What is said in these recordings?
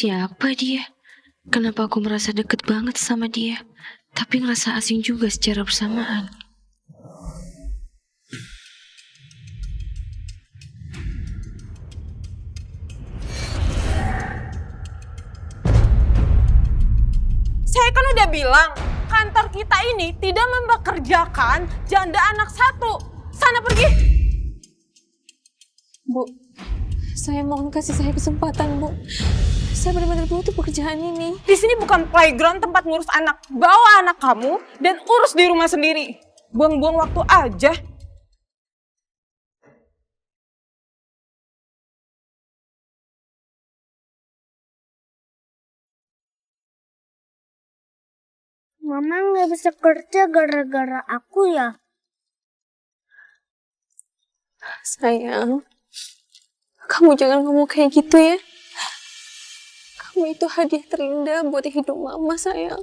Siapa dia? Kenapa aku merasa deket banget sama dia, tapi ngerasa asing juga secara bersamaan? Saya kan udah bilang, kantor kita ini tidak mempekerjakan janda anak satu. Sana pergi. Bu, saya mohon kasih saya kesempatan, Bu. Saya benar-benar butuh pekerjaan ini. Di sini bukan playground tempat ngurus anak. Bawa anak kamu dan urus di rumah sendiri. Buang-buang waktu aja. Mama nggak bisa kerja gara-gara aku ya. Sayang, kamu jangan ngomong kayak gitu ya. Kamu itu hadiah terindah buat hidup Mama, sayang.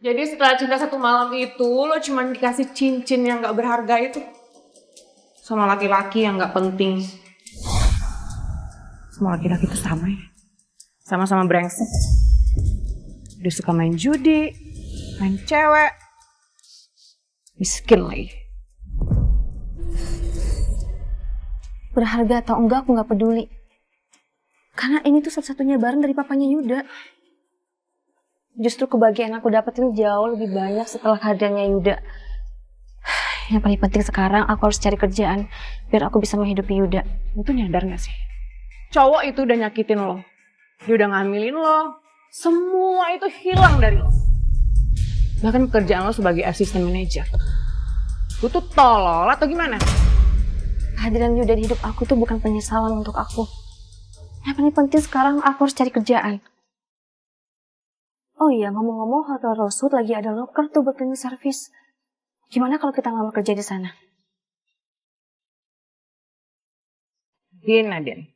Jadi setelah cinta satu malam itu, lo cuma dikasih cincin yang gak berharga itu. Sama laki-laki yang gak penting. Semua laki-laki itu sama ya. Sama-sama brengsek. Dia suka main judi, main cewek. Miskin lagi. Berharga atau enggak aku nggak peduli. Karena ini tuh satu-satunya barang dari papanya Yuda. Justru kebahagiaan aku dapat ini jauh lebih banyak setelah kehadirannya Yuda. Yang paling penting sekarang aku harus cari kerjaan biar aku bisa menghidupi Yuda. Lo tuh nyadar gak sih? Cowok itu udah nyakitin lo. Dia udah ngambilin lo. Semua itu hilang dari lo. Bahkan pekerjaan lo sebagai asisten manajer. Lo tuh tolol atau gimana? Kehadiran Yuda di hidup aku tuh bukan penyesalan untuk aku. Yang paling penting sekarang aku harus cari kerjaan. Oh iya, ngomong-ngomong Hotel Rosewood lagi ada loker tuh buat cleaning service. Gimana kalau kita ngelamar kerja di sana? Din, Nadine.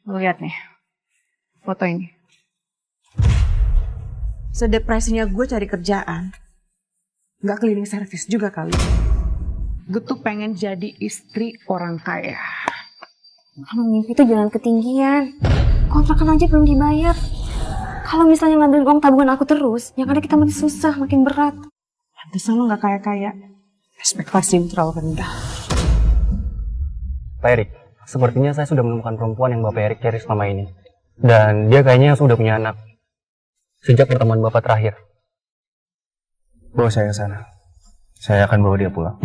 Lo lihat nih. Foto ini. Sedepresinya gue cari kerjaan. Gak cleaning service juga kali. Gue tuh pengen jadi istri orang kaya. Kalau mimpi itu jangan ketinggian. Kontrakan aja belum dibayar. Kalau misalnya ngambil uang tabungan aku terus, yang ada kita makin susah, makin berat. Pantesan lo gak kaya-kaya. Ekspektasi terlalu rendah. Pak Erik, sepertinya saya sudah menemukan perempuan yang Bapak Erik cari selama ini. Dan dia kayaknya sudah punya anak. Sejak pertemuan Bapak terakhir. Bawa saya ke sana. Saya akan bawa dia pulang.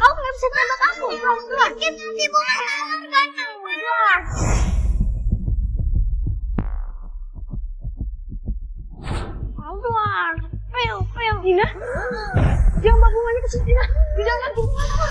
Kau nggak bisa tembak aku. Kita hubungan ganteng. Keluar. Pil. Dina. Jangan bawa bunganya ke sini, Dina. Jangan bunga apa.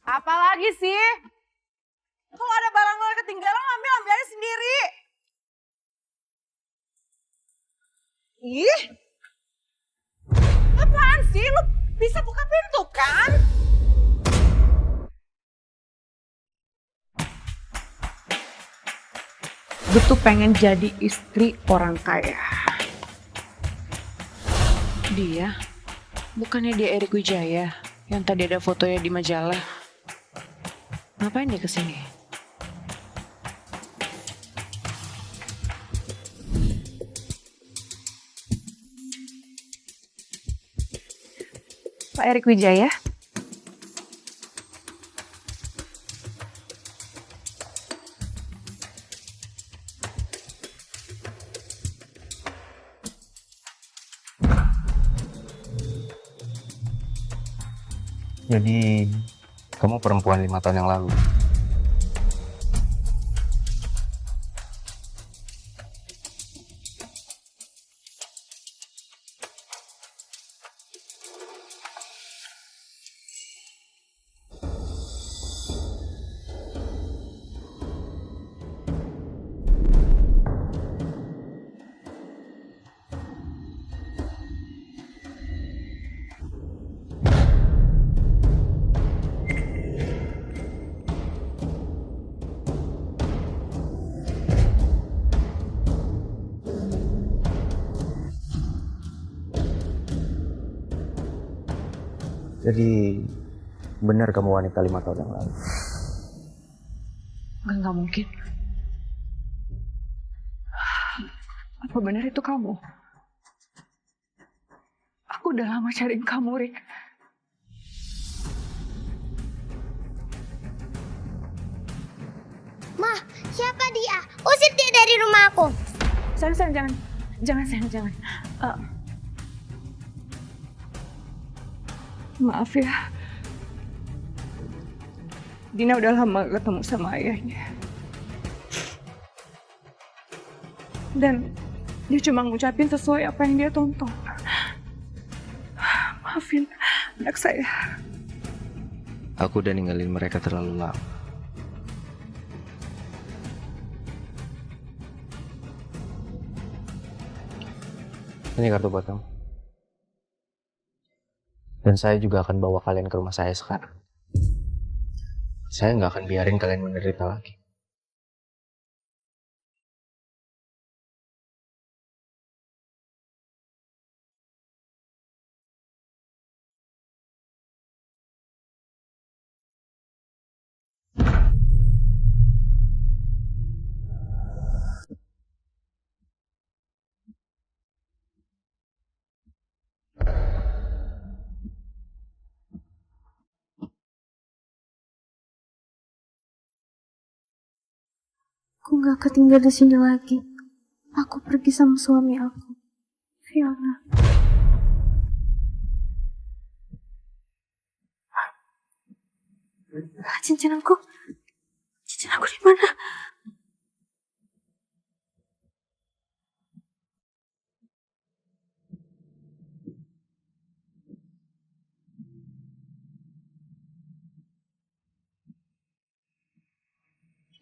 Apalagi sih? Kalau ada barang lo yang ketinggalan, ambil aja sendiri. Ih, apaan sih? Lo bisa buka pintu kan? Gue tuh pengen jadi istri orang kaya. Dia? Bukannya dia Erik Wijaya yang tadi ada fotonya di majalah? Ngapain dia kesini? Pak Erik Wijaya? Jadi, kamu perempuan 5 tahun yang lalu. Jadi benar kamu wanita 5 tahun yang lalu? Nggak mungkin. Apa benar itu kamu? Aku udah lama cariin kamu, Rick. Ma, siapa dia? Usir dia dari rumah aku. Sayang, jangan. Maaf ya. Dina udah lama gak ketemu sama ayahnya. Dan dia cuma ngucapin sesuai apa yang dia tonton. Maafin anak saya. Aku udah ninggalin mereka terlalu lama. Ini kartu buat kamu. Dan saya juga akan bawa kalian ke rumah saya sekarang. Saya nggak akan biarin kalian menderita lagi. Aku gak akan tinggal di sini lagi. Aku pergi sama suami aku, Fiona. Cincin aku di mana?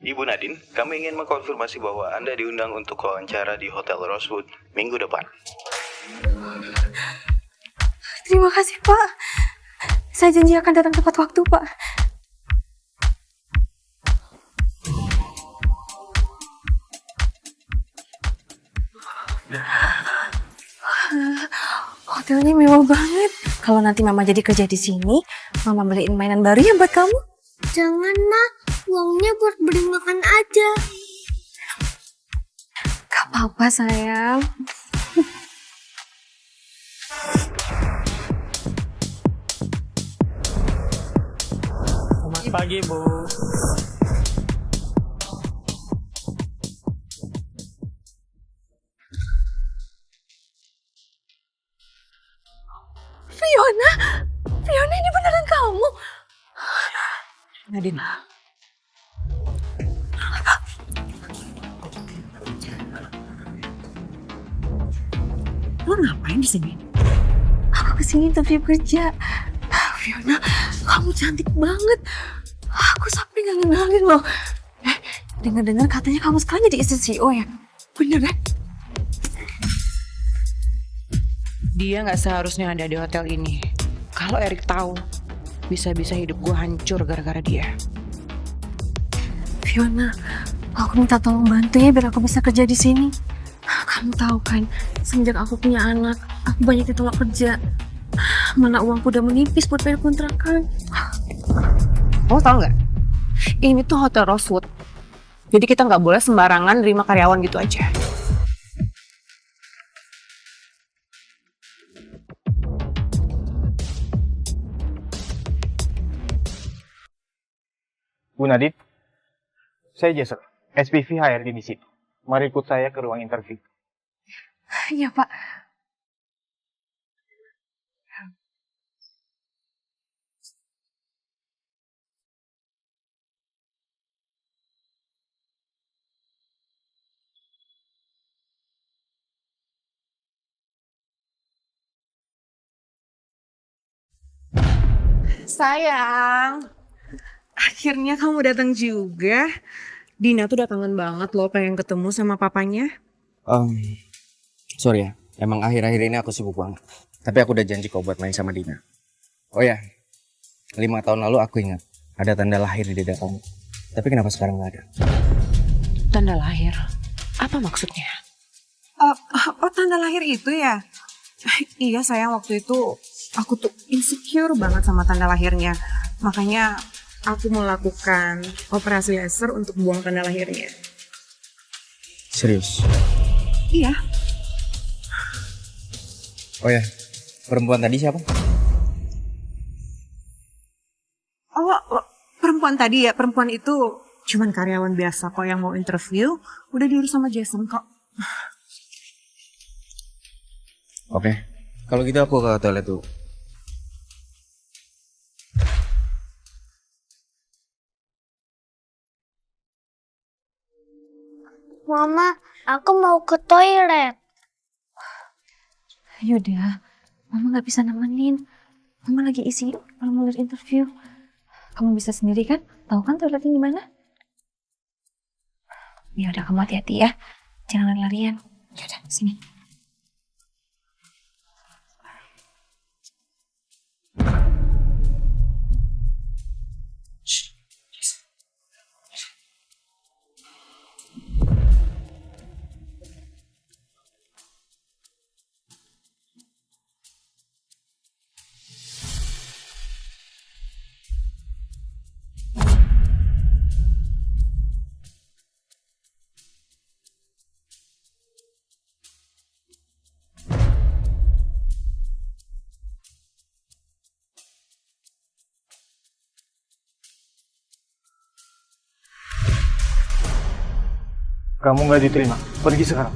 Ibu Nadine, kami ingin mengkonfirmasi bahwa Anda diundang untuk wawancara di Hotel Rosewood minggu depan. Terima kasih, Pak. Saya janji akan datang tepat waktu, Pak. Hotelnya mewah banget. Kalau nanti Mama jadi kerja di sini, Mama beliin mainan baru ya buat kamu. Jangan, Nak. Uangnya buat beli makan aja. Gak apa-apa, sayang. Selamat pagi, Bu. Fiona ini beneran kamu? Nadine. Lo ngapain di sini? Aku kesini interview kerja. Fiona, kamu cantik banget. Aku sampai gak ngenalin loh. Dengar-dengar katanya kamu sekarang jadi istri CEO ya? Bener ya? Dia nggak seharusnya ada di hotel ini. Kalau Erik tahu, bisa-bisa hidup gue hancur gara-gara dia. Fiona, aku minta tolong bantu ya biar aku bisa kerja di sini. Kamu tahu kan, semenjak aku punya anak, aku banyak ditolak kerja. Mana uangku udah menipis buat bayar kontrakan. Kamu tahu nggak? Ini tuh Hotel Rosewood. Jadi kita nggak boleh sembarangan nerima karyawan gitu aja. Bu Nadine, saya Jason, SPV HRD di sini. Mari ikut saya ke ruang interview. Iya, Pak. Sayang, akhirnya kamu datang juga. Dina tuh udah kangen banget loh pengen ketemu sama papanya. Sorry ya, emang akhir-akhir ini aku sibuk banget. Tapi aku udah janji kok buat main sama Dina. Oh ya, 5 tahun lalu aku ingat ada tanda lahir di dada kamu. Tapi kenapa sekarang nggak ada? Tanda lahir? Apa maksudnya? Oh, tanda lahir itu ya? Iya sayang, waktu itu Aku tuh insecure banget sama tanda lahirnya. Makanya aku melakukan operasi laser untuk buang tanda lahirnya. Serius? Iya. Oh ya, perempuan tadi siapa? Oh, perempuan tadi ya, perempuan itu cuman karyawan biasa kok yang mau interview. Udah diurus sama Jason kok. Oke, kalau gitu aku ke toilet dulu. Mama, aku mau ke toilet. Yuda, Mama nggak bisa nemenin. Mama lagi isi formulir interview. Kamu bisa sendiri kan? Tahu kan toiletnya di mana? Ya udah, kamu hati-hati ya. Jangan lari-larian. Yaudah, sini. Kamu nggak diterima. Pergi sekarang.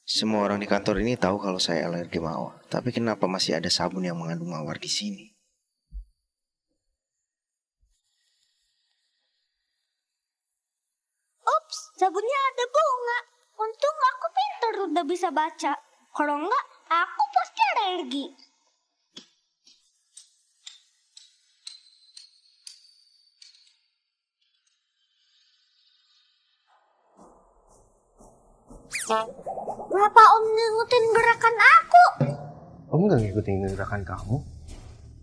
Semua orang di kantor ini tahu kalau saya alergi mawar. Tapi kenapa masih ada sabun yang mengandung mawar di sini? Ups, sabunnya ada bunga. Untung aku pintar udah bisa baca. Kalau enggak, aku pasti alergi. Kenapa Om ngikutin gerakan aku? Om nggak ngikutin gerakan kamu?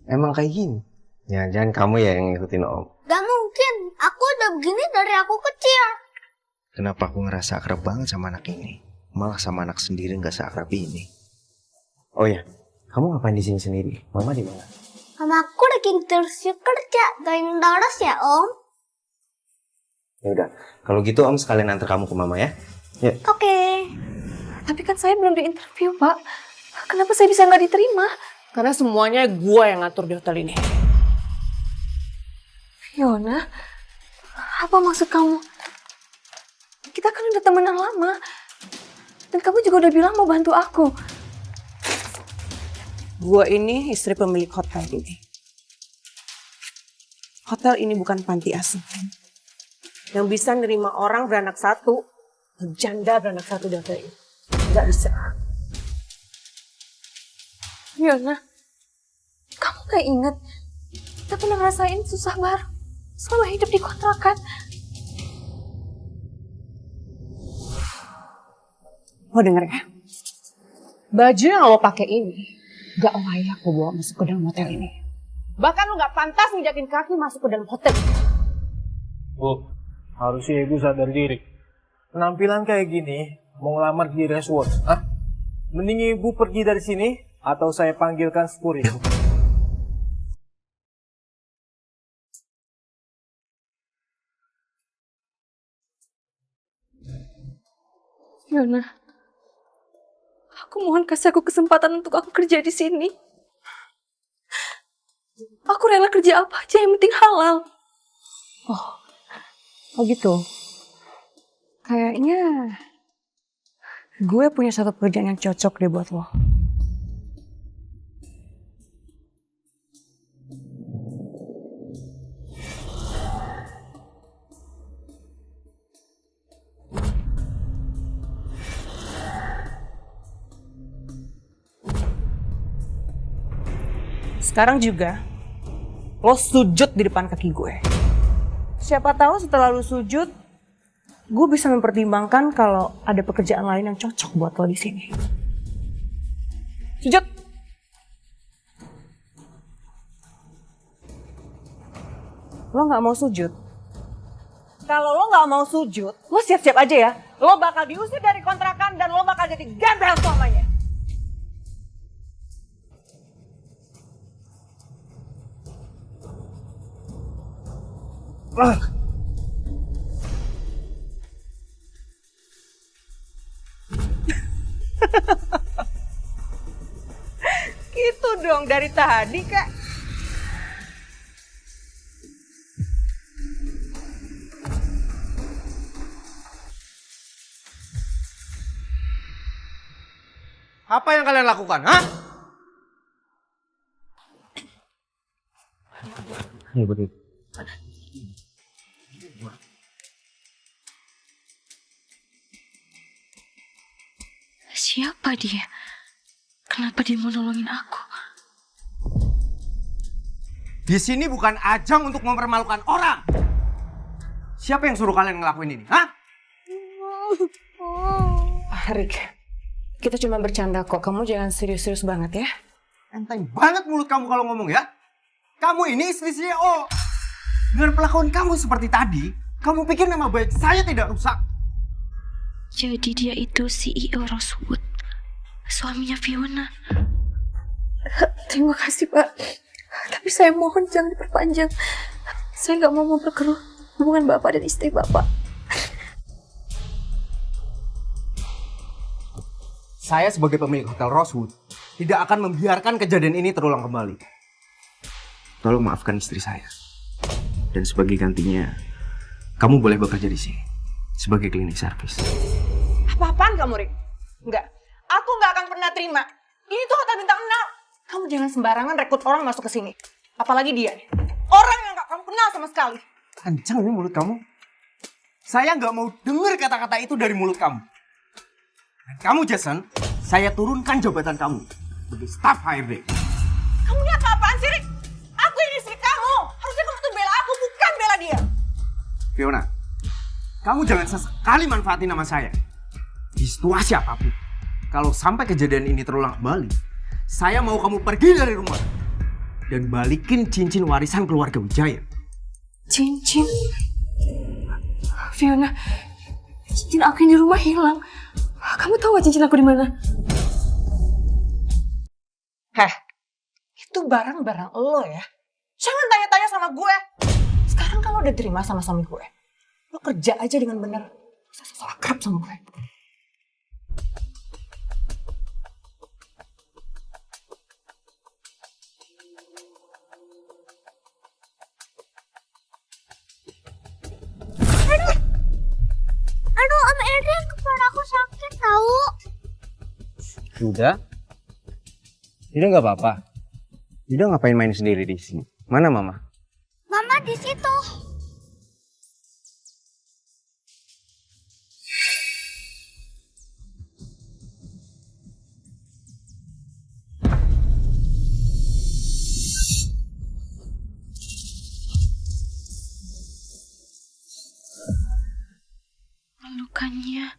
Emang kayak gini? Ya, jangan kamu ya yang ngikutin Om. Gak mungkin, aku udah begini dari aku kecil. Kenapa aku ngerasa akrab banget sama anak ini? Malah sama anak sendiri nggak seakrab ini. Oh ya, kamu ngapain di sini sendiri? Mama di mana? Mama aku lagi interview kerja, doain terus ya Om. Ya udah, kalau gitu Om sekalian antar kamu ke Mama ya. Ya. Oke. Tapi kan saya belum diinterview, Pak. Kenapa saya bisa nggak diterima? Karena semuanya gue yang ngatur di hotel ini. Fiona, apa maksud kamu? Kita kan udah temenan lama. Dan kamu juga udah bilang mau bantu aku. Gue ini istri pemilik hotel ini. Hotel ini bukan panti asuhan. Yang bisa nerima orang beranak satu, janda beranak satu di hotel ini. Gak bisa. Fiona, kamu gak inget? Kita pernah ngerasain susah bareng selama hidup di kontrakan. Lo denger ya? Baju yang lo pakai ini gak layak lo bawa masuk ke dalam hotel ini. Bahkan lo gak pantas nginjakin kaki masuk ke dalam hotel. Bu, harusnya ibu sadar diri. Penampilan kayak gini, mau ngelamar di resort, ah? Mending ibu pergi dari sini, atau saya panggilkan security. Fiona, aku mohon kasih aku kesempatan untuk aku kerja di sini. Aku rela kerja apa aja yang penting halal. Oh gitu. Kayaknya gue punya satu pekerjaan yang cocok deh buat lo. Sekarang juga lo sujud di depan kaki gue. Siapa tahu setelah lo sujud, gue bisa mempertimbangkan kalau ada pekerjaan lain yang cocok buat lo di sini. Sujud. Lo nggak mau sujud? Kalau lo nggak mau sujud, lo siap-siap aja ya. Lo bakal diusir dari kontrakan dan lo bakal jadi gembel selamanya. Gitu dong dari tadi, Kak. Apa yang kalian lakukan, hah? Iya betul. Siapa dia? Kenapa dia mau nolongin aku? Di sini bukan ajang untuk mempermalukan orang. Siapa yang suruh kalian ngelakuin ini, hah? Rick, kita cuma bercanda kok. Kamu jangan serius-serius banget ya. Enteng banget mulut kamu kalau ngomong ya. Kamu ini istri CEO. Dengan perlakuan kamu seperti tadi, kamu pikir nama baik saya tidak rusak? Jadi dia itu CEO Rosewood, suaminya Fiona. Terima kasih, Pak. Tapi saya mohon jangan diperpanjang. Saya nggak mau memperkeruh hubungan Bapak dan istri Bapak. Saya sebagai pemilik Hotel Rosewood tidak akan membiarkan kejadian ini terulang kembali. Tolong maafkan istri saya. Dan sebagai gantinya, kamu boleh bekerja di sini sebagai cleaning service. Apa-apaan kamu, Rick? Enggak. Aku nggak akan pernah terima. Ini tuh hotel bintang 6. Kamu jangan sembarangan rekrut orang masuk ke sini. Apalagi dia. Orang yang nggak kamu kenal sama sekali. Kencang nih mulut kamu. Saya nggak mau dengar kata-kata itu dari mulut kamu. Dan kamu, Jason, saya turunkan jabatan kamu sebagai staf HRD. Kamu ini apa-apaan sih, Rick? Aku ini istri kamu. Harusnya kamu tuh bela aku, bukan bela dia. Fiona, kamu jangan sesekali manfaatin nama saya. Di situasi apapun. Kalau sampai kejadian ini terulang kembali, saya mau kamu pergi dari rumah. Dan balikin cincin warisan keluarga Wijaya. Cincin. Fiona, cincin aku yang di rumah hilang. Kamu tahu gak cincin aku di mana? Heh, itu barang-barang lo ya. Jangan tanya-tanya sama gue. Sekarang kan lo udah terima sama suami gue. Lo kerja aja dengan bener. Bisa sosok akrab sama gue. Aduh, Om Erik, kepala aku sakit tahu. Yuda? Yuda nggak apa-apa? Yuda ngapain main sendiri di sini? Mana Mama? Mama di situ. Pelukannya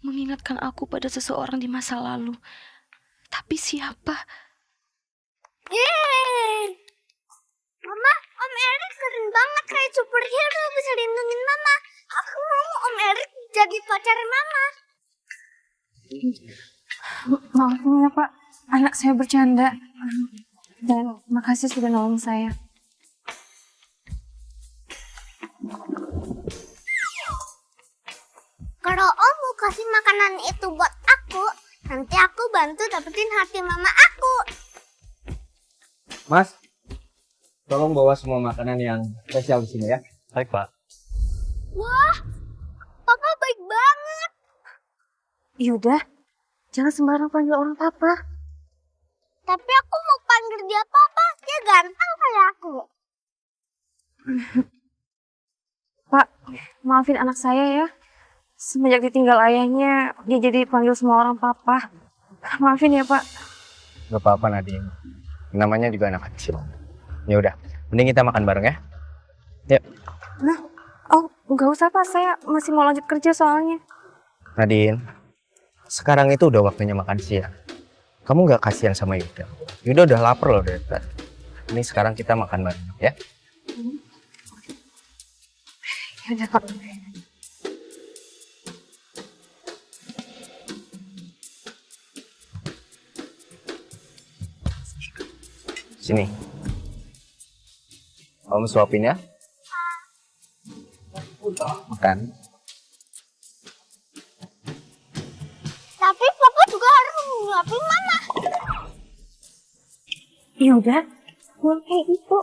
mengingatkan aku pada seseorang di masa lalu. Tapi siapa? Yeay. Mama, Om Erik keren banget kayak superhero bisa lindungin Mama. Aku mau Om Erik jadi pacar Mama. Maafin ya, Pak. Anak saya bercanda. Dan makasih sudah nolong saya. Kalau Om mau kasih makanan itu buat aku, nanti aku bantu dapetin hati Mama aku. Mas, tolong bawa semua makanan yang spesial di sini ya. Baik, Pak. Wah, Papa baik banget. Yuda, jangan sembarang panggil orang Papa. Tapi aku mau panggil dia Papa, dia ganteng kayak aku. Pak, maafin anak saya ya. Semenjak ditinggal ayahnya, dia jadi panggil semua orang Papa. Maafin ya, Pak. Gak apa-apa, Nadine. Namanya juga anak kecil. Ya udah, mending kita makan bareng ya. Yuk. Nah, oh, nggak usah Pak. Saya masih mau lanjut kerja soalnya. Nadine, sekarang itu udah waktunya makan siang. Kamu nggak kasihan sama Yuda? Yuda udah lapar loh dari tadi. Ini sekarang kita makan bareng ya. Ya udah Kak. Sini. Kamu suapin ya. Makan. Tapi papa juga harus nyuapin mama. Ya udah, bukan kayak gitu.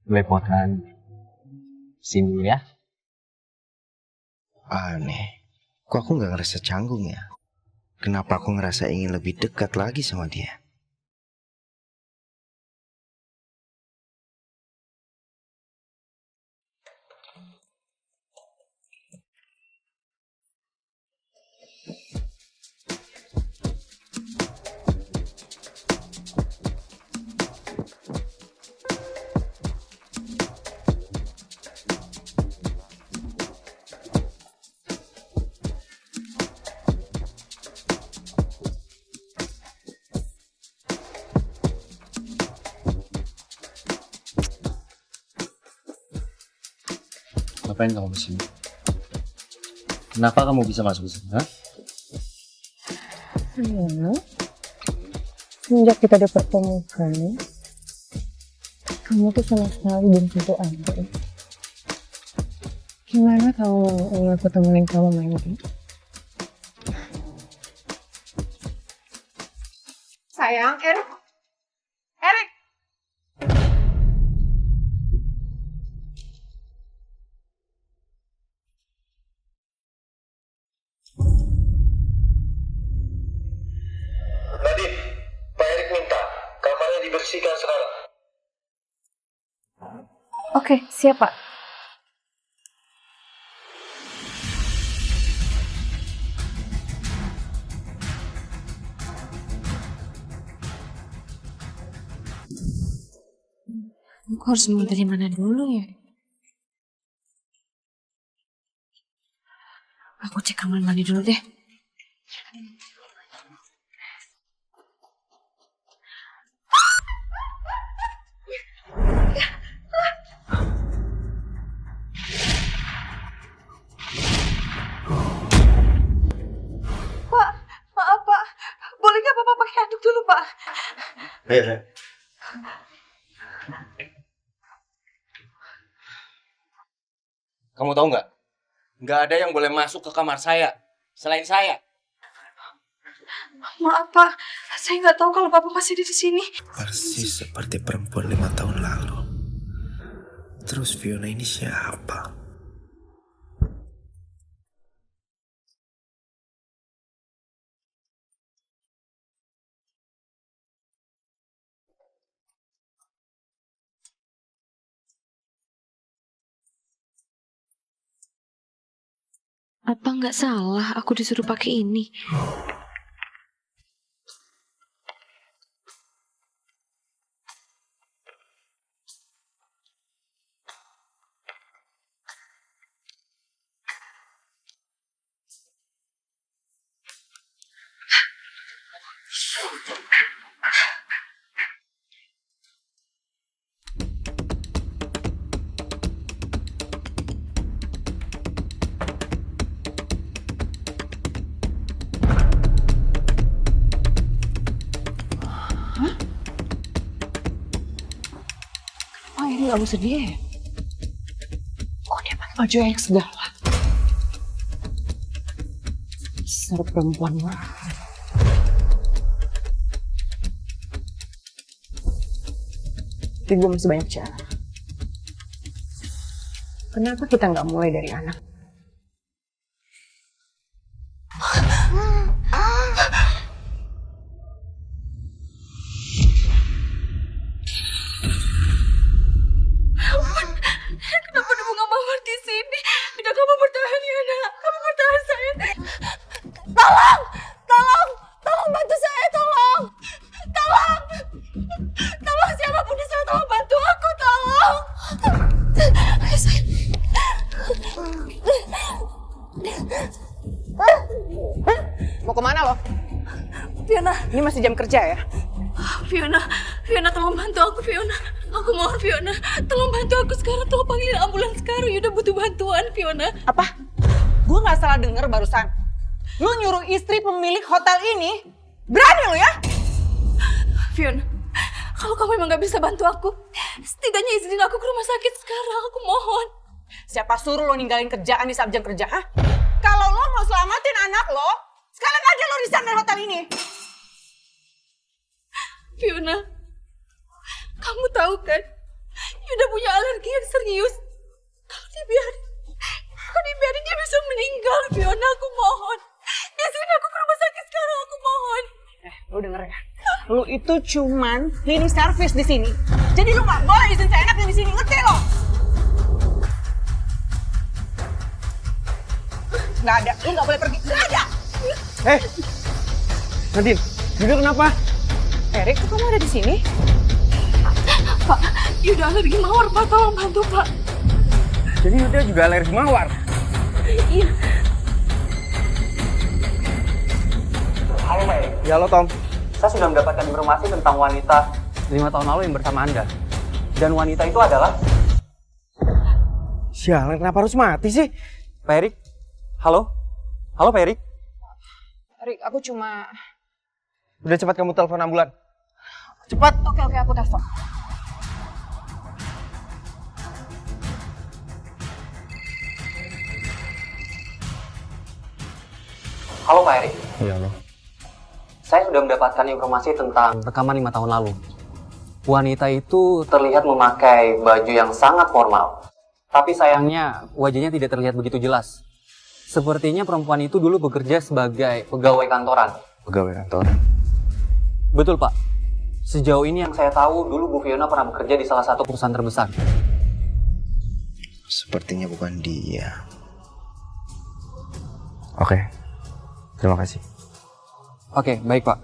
Belepotan. Sini dulu ya. Aneh, kok aku nggak ngerasa canggung ya? Kenapa aku ngerasa ingin lebih dekat lagi sama dia? Ngapain kamu di sini? Kenapa kamu bisa masuk ke sini? Hah? Sejak kita dipertemukan, kamu tuh sama sekali belum tentu ada. Gimana kamu ingin aku temenin kamu main game? Sayang, Erik. Erik. Nadine, Pak Erik minta kamarnya dibersihkan sekarang. Oke, siap Pak. Aku harus mulai dari mana dulu ya? Aku cek kamar mandi dulu deh. Maaf Pak, boleh nggak Bapak pakai handuk dulu Pak? Ayo. Kamu tahu nggak? Nggak ada yang boleh masuk ke kamar saya selain saya. Maaf Pak, saya nggak tahu kalau Bapak masih di sini. Persis seperti perempuan 5 tahun lalu. Terus Fiona ini siapa? Apa nggak salah aku disuruh pakai ini? Oh ini gak usah dia ya? Kok dia pakai baju yang segala? Dasar perempuan murah. Tapi gue masih banyak cara. Kenapa kita nggak mulai dari anak? Kenapa ada bunga mawar di sini? Tidak, kamu bertahan ya nak. Kamu bertahan sayang. Tolong! Tolong! Tolong bantu saya, tolong! Tolong! Tolong siapapun di sana, tolong bantu aku, tolong! Ayo sayang. Mau kemana lo? Fiona, Ini masih jam kerja ya? Fiona tolong bantu aku Fiona. Aku mohon Fiona, tolong bantu aku sekarang, tolong panggilin ambulans sekarang. Yuda butuh bantuan Fiona. Apa? Gue nggak salah denger barusan. Lu nyuruh istri pemilik hotel ini? Berani lo ya? Fiona, kalau kamu emang gak bisa bantu aku, setidaknya izinin aku ke rumah sakit sekarang, aku mohon. Siapa suruh lo ninggalin kerjaan di saat jam kerja, ha? Kalau lo mau selamatin anak lo, sekalian aja lo resign dari hotel ini. Fiona, kamu tahu kan, Yuda punya alergi yang serius. Kalau dibiarin dia bisa meninggal, Fiona, aku mohon. Izinin aku ke rumah sakit sekarang, aku mohon. Lo denger ya? Lo itu cuman cleaning service di sini. Jadi lo nggak boleh izin seenaknya di sini, ngerti lo? Nggak ada, lo nggak boleh pergi. Nggak ada. Nadine, Yuda kenapa? Erik, kok kamu ada di sini? Pak, Yuda alergi mawar, Pak, tolong bantu, Pak. Jadi Yuda juga alergi mawar? Iya. Halo Mbak Erik. Ya halo Tom. Saya sudah mendapatkan informasi tentang wanita 5 tahun lalu yang bersama Anda. Dan wanita itu adalah... Sialan, kenapa harus mati sih? Pak Erik? Halo? Halo Pak Erik? Erik, aku cuma... Udah cepat kamu telepon ambulan. Cepat! Oke, aku telepon. Halo Pak Erik. Iya lo. Saya sudah mendapatkan informasi tentang rekaman 5 tahun lalu. Wanita itu terlihat memakai baju yang sangat formal. Tapi sayangnya wajahnya tidak terlihat begitu jelas. Sepertinya perempuan itu dulu bekerja sebagai pegawai kantoran. Pegawai kantoran? Betul Pak. Sejauh ini yang saya tahu dulu Bu Fiona pernah bekerja di salah satu perusahaan terbesar. Sepertinya bukan dia. Oke. Terima kasih. Oke, baik Pak.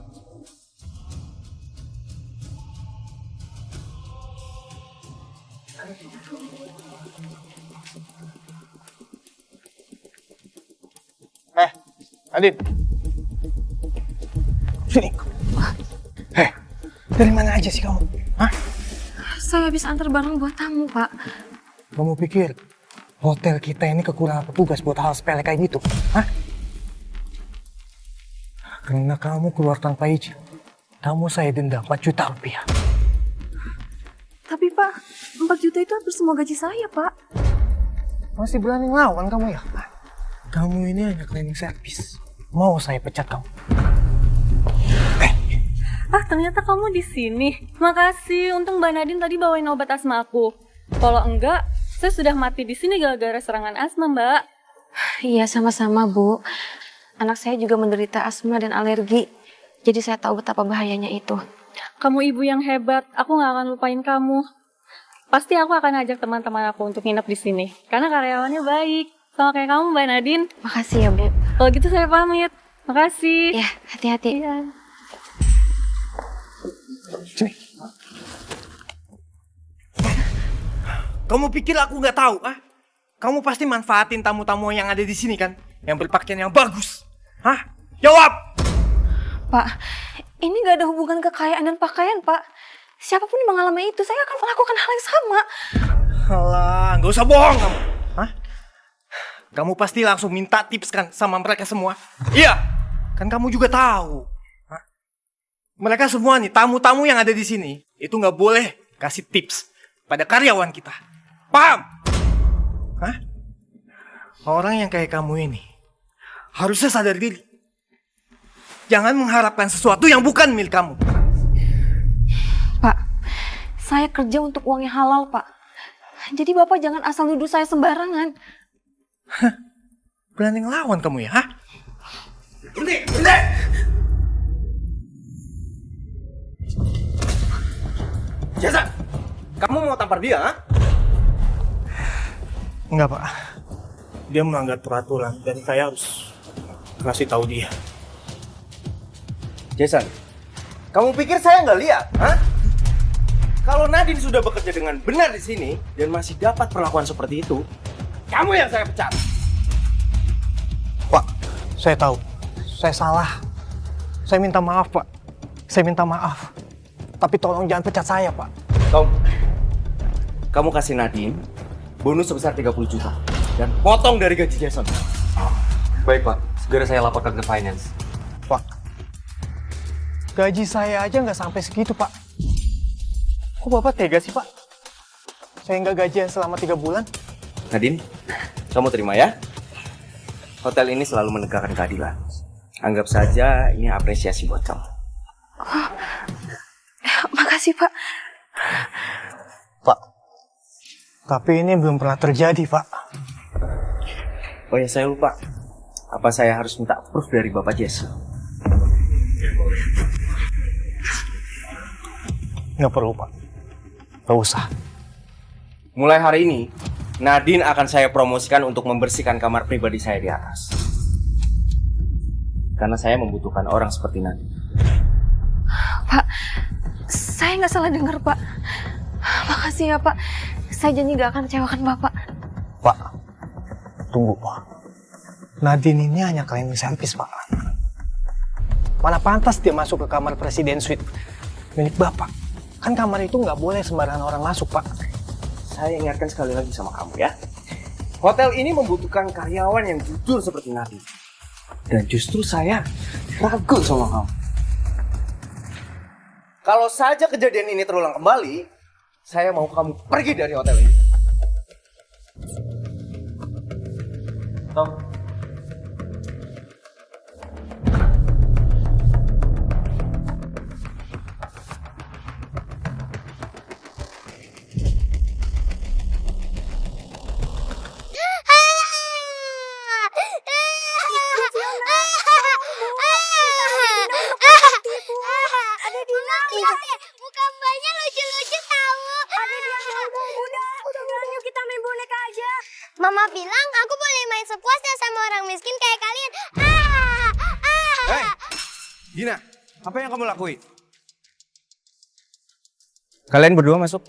Adin. Sini. Dari mana aja sih kamu? Hah? Saya habis antar barang buat tamu, Pak. Kamu pikir hotel kita ini kekurangan petugas buat hal sepele kayak gitu? Hah? Karena kamu keluar tanpa izin, kamu saya denda 4 juta rupiah. Tapi Pak, 4 juta itu hampir semua gaji saya, Pak. Masih berani ngelawan kamu ya? Kamu ini hanya cleaning service. Mau saya pecat kamu? Ah, ternyata kamu di sini. Makasih, untung Mbak Nadine tadi bawain obat asma aku. Kalau enggak, saya sudah mati di sini gara-gara serangan asma, Mbak. Iya, sama-sama, Bu. Anak saya juga menderita asma dan alergi. Jadi saya tahu betapa bahayanya itu. Kamu ibu yang hebat, aku nggak akan lupain kamu. Pasti aku akan ajak teman-teman aku untuk nginep di sini. Karena karyawannya baik. Sama kayak kamu, Mbak Nadine. Makasih ya, Bu. Kalau gitu saya pamit. Makasih. Ya, hati-hati. Iya. Sini. Kamu pikir aku nggak tahu, ah? Kamu pasti manfaatin tamu-tamu yang ada di sini kan? Yang berpakaian yang bagus. Hah? Jawab! Pak, ini gak ada hubungan kekayaan dan pakaian, Pak. Siapapun yang mengalami itu, saya akan melakukan hal yang sama. Alah, nggak usah bohong kamu. Hah? Kamu pasti langsung minta tips kan sama mereka semua? Iya, kan kamu juga tahu. Hah? Mereka semua nih, tamu-tamu yang ada di sini, itu nggak boleh kasih tips pada karyawan kita. Paham? Hah? Orang yang kayak kamu ini harusnya sadar diri. Jangan mengharapkan sesuatu yang bukan milik kamu. Pak, saya kerja untuk uang yang halal, Pak. Jadi Bapak jangan asal nuduh saya sembarangan. Berani ngelawan kamu ya, hah? Berhenti! Jason, kamu mau tampar dia, ha? Enggak, Pak. Dia melanggar peraturan dan saya harus kasih tahu dia. Jason, kamu pikir saya nggak lihat, ha? Kalau Nadine sudah bekerja dengan benar di sini dan masih dapat perlakuan seperti itu, kamu yang saya pecat. Pak, saya tahu. Saya salah. Saya minta maaf, Pak. Saya minta maaf. Tapi tolong jangan pecat saya, Pak. Tom, kamu kasih Nadine bonus sebesar 30 juta dan potong dari gaji Jason. Baik, Pak. Segera saya laporkan ke finance. Pak, gaji saya aja nggak sampai segitu, Pak. Kok Bapak tega sih, Pak? Saya nggak gajian selama 3 bulan. Nadine, kamu terima ya. Hotel ini selalu menegakkan keadilan. Anggap saja ini apresiasi buat kamu. Makasih, Pak. Pak, tapi ini belum pernah terjadi, Pak. Oh ya, saya lupa. Apa saya harus minta proof dari Bapak Jess? Nggak perlu, Pak. Nggak usah. Mulai hari ini, Nadine akan saya promosikan untuk membersihkan kamar pribadi saya di atas. Karena saya membutuhkan orang seperti Nadine. Pak, saya nggak salah dengar, Pak. Makasih ya, Pak. Saya janji nggak akan kecewakan Bapak. Pak, tunggu, Pak. Nadine ini hanya cleaning service, Pak. Mana pantas dia masuk ke kamar presiden suite milik Bapak. Kan kamar itu nggak boleh sembarangan orang masuk, Pak. Saya ingatkan sekali lagi sama kamu ya. Hotel ini membutuhkan karyawan yang jujur seperti Nadine. Dan justru saya ragu sama kamu. Kalau saja kejadian ini terulang kembali, saya mau kamu pergi dari hotel ini. Tom. Muka mbaknya lucu-lucu tahu. Udah yuk kita main boneka aja. Mama bilang aku boleh main sepuasnya sama orang miskin kayak kalian. Hei, Gina, apa yang kamu lakuin? Kalian berdua masuk.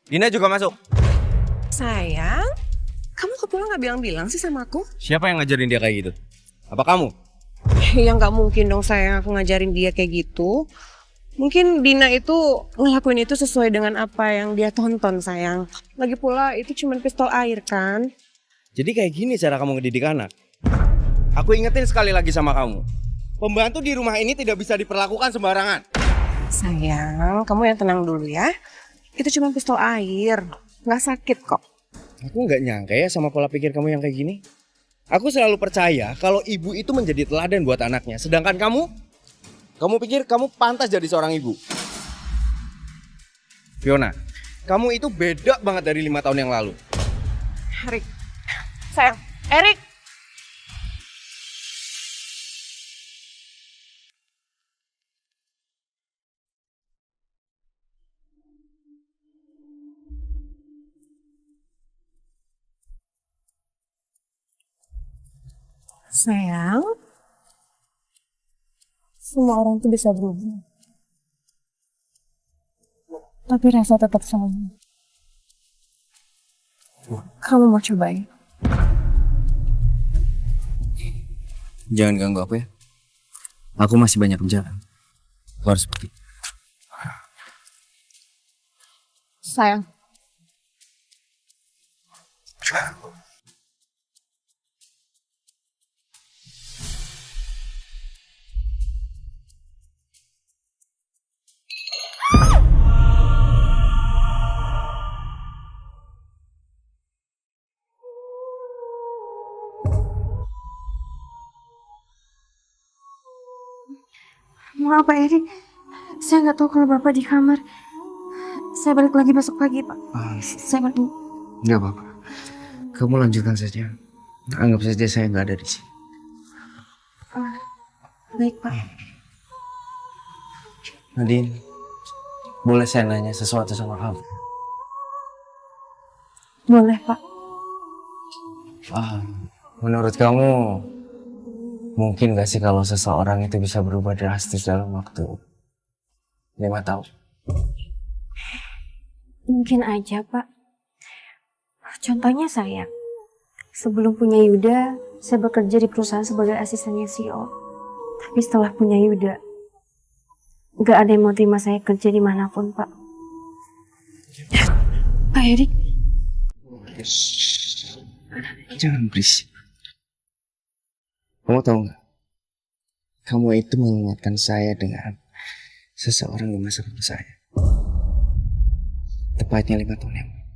Gina juga masuk. Sayang, kamu ke pulang nggak bilang-bilang sih sama aku? Siapa yang ngajarin dia kayak gitu? Apa kamu? Ya nggak mungkin dong sayang aku ngajarin dia kayak gitu. Mungkin Dina itu ngelakuin itu sesuai dengan apa yang dia tonton sayang. Lagi pula itu cuma pistol air kan. Jadi kayak gini cara kamu ngedidik anak. Aku ingetin sekali lagi sama kamu. Pembantu di rumah ini tidak bisa diperlakukan sembarangan. Sayang, kamu yang tenang dulu ya. Itu cuma pistol air, nggak sakit kok. Aku nggak nyangka ya sama pola pikir kamu yang kayak gini. Aku selalu percaya kalau ibu itu menjadi teladan buat anaknya. Sedangkan kamu pikir kamu pantas jadi seorang ibu. Fiona, kamu itu beda banget dari 5 tahun yang lalu. Erik, sayang, Erik. Sayang, semua orang tuh bisa berubah. Tapi rasa tetap sama. Kamu mau cobain? Jangan ganggu aku ya. Aku masih banyak kerjaan. Aku harus pergi. Sayang. Maaf Pak Erik, saya nggak tahu kalau Bapak di kamar. Saya balik lagi besok pagi, Pak. Saya balik. Nggak apa-apa. Kamu lanjutkan saja. Anggap saja saya nggak ada di sini. Baik, Pak. Nadine, boleh saya nanya sesuatu sama kamu? Boleh, Pak. Menurut kamu, mungkin gak sih kalau seseorang itu bisa berubah drastis dalam waktu 5 tahun? Mungkin aja, Pak. Contohnya saya. Sebelum punya Yuda, saya bekerja di perusahaan sebagai asistennya CEO. Tapi setelah punya Yuda, gak ada yang mau terima saya kerja dimanapun, Pak. Pak Erik. Jangan berisik. Kamu tahu nggak? Kamu itu mengingatkan saya dengan seseorang di masa lalu saya. Tepatnya 5 tahun yang lalu.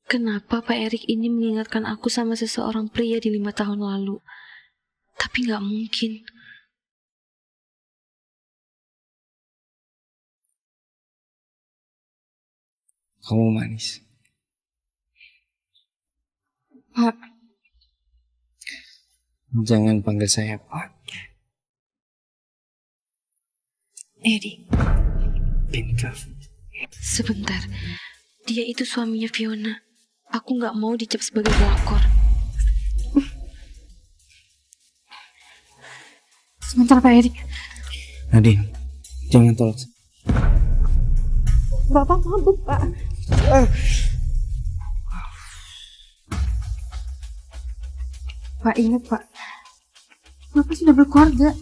Kenapa Pak Erik ini mengingatkan aku sama seseorang pria di 5 tahun lalu? Tapi nggak mungkin. Kamu manis. Pak. Jangan panggil saya Pak. Erik. Pintar. Sebentar. Dia itu suaminya Fiona. Aku nggak mau dicap sebagai pelakor. Sebentar, Pak Erik. Nadine, jangan tolak. Bapak mabuk, Pak. Pak, ingat, Pak. Bapak sudah berkeluarga.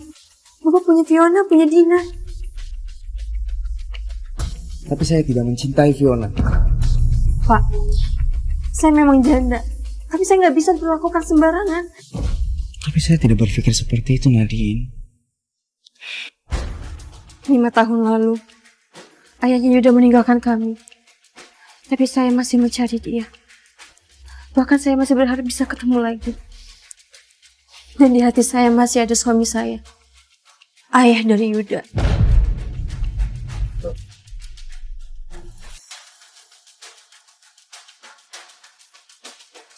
Bapak punya Fiona, punya Dina. Tapi saya tidak mencintai Fiona. Pak, saya memang janda. Tapi saya nggak bisa diperlakukan sembarangan. Tapi saya tidak berpikir seperti itu, Nadine. 5 tahun lalu, ayahnya Yuda meninggalkan kami. Tapi saya masih mencari dia. Bahkan saya masih berharap bisa ketemu lagi. Dan di hati saya masih ada suami saya. Ayah dari Yuda.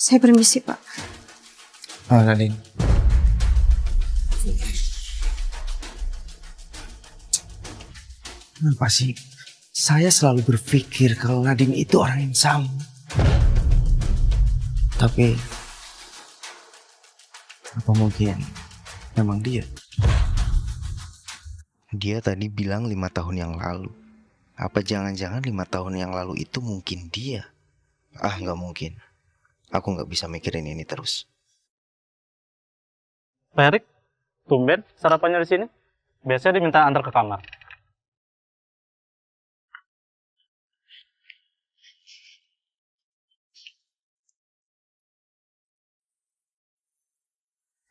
Saya permisi, Pak. Nadine. Kenapa sih? Saya selalu berpikir kalau Nadine itu orang yang sama. Tapi apa mungkin memang dia? Dia tadi bilang 5 tahun yang lalu. Apa jangan-jangan 5 tahun yang lalu itu mungkin dia? Nggak mungkin. Aku nggak bisa mikirin ini terus. Pak Erik, tumben sarapannya di sini. Biasanya diminta antar ke kamar.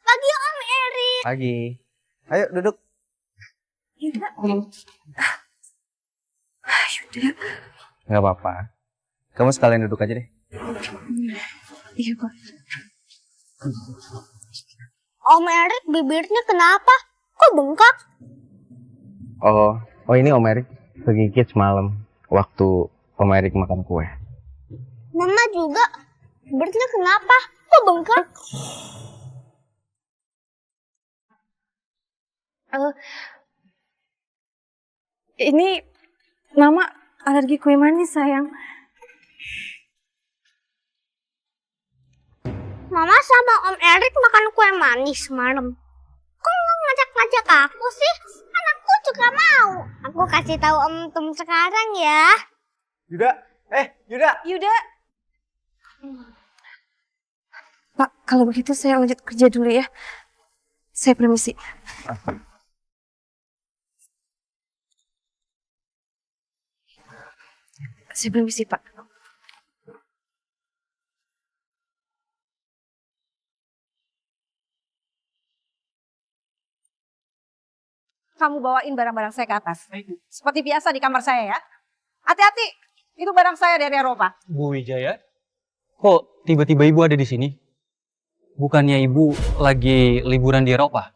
Pagi Om Erik. Pagi. Ayo duduk. Yuda. Yuda. Nggak apa-apa. Kamu sekalian duduk aja deh. Iya, Pak. Om Erik bibirnya kenapa? Kok bengkak? Oh ini Om Erik kegigit semalam waktu Om Erik makan kue. Mama juga. Bibirnya kenapa? Kok bengkak? Ini Mama alergi kue manis, sayang. Mama sama Om Erik makan kue manis semalam. Kok nggak ngajak-ngajak aku sih? Kan aku juga mau. Aku kasih tahu Om Tum sekarang ya. Yuda, Yuda. Yuda. Pak, kalau begitu saya lanjut kerja dulu ya. Saya permisi. Saya permisi, Pak. Kamu bawain barang-barang saya ke atas. Seperti biasa di kamar saya ya. Hati-hati, itu barang saya dari Eropa. Bu Wijaya, kok tiba-tiba ibu ada di sini? Bukannya ibu lagi liburan di Eropa?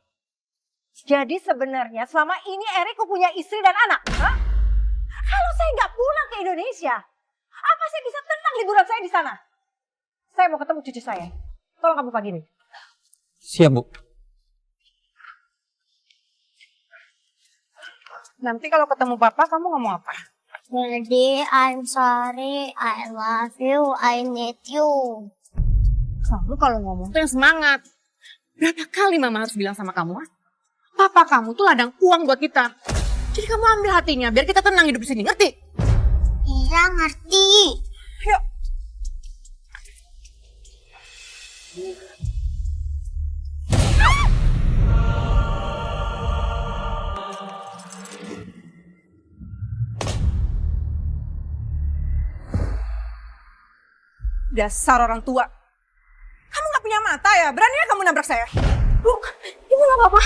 Jadi sebenarnya selama ini Erik punya istri dan anak. Hah? Kalau saya nggak pulang ke Indonesia, apa saya bisa tenang liburan saya di sana? Saya mau ketemu cucu saya. Tolong kamu panggilin. Siap, Bu. Nanti kalau ketemu papa, kamu ngomong apa? Daddy, I'm sorry. I love you. I need you. Kamu kalau ngomong tuh yang semangat. Berapa kali mama harus bilang sama kamu, ah? Papa kamu tuh ladang uang buat kita. Jadi kamu ambil hatinya, biar kita tenang hidup di sini, ngerti? Iya, ngerti. Yuk. Dasar orang tua. Kamu gak punya mata ya? Beraninya kamu nabrak saya? Bu, ibu nggak apa-apa.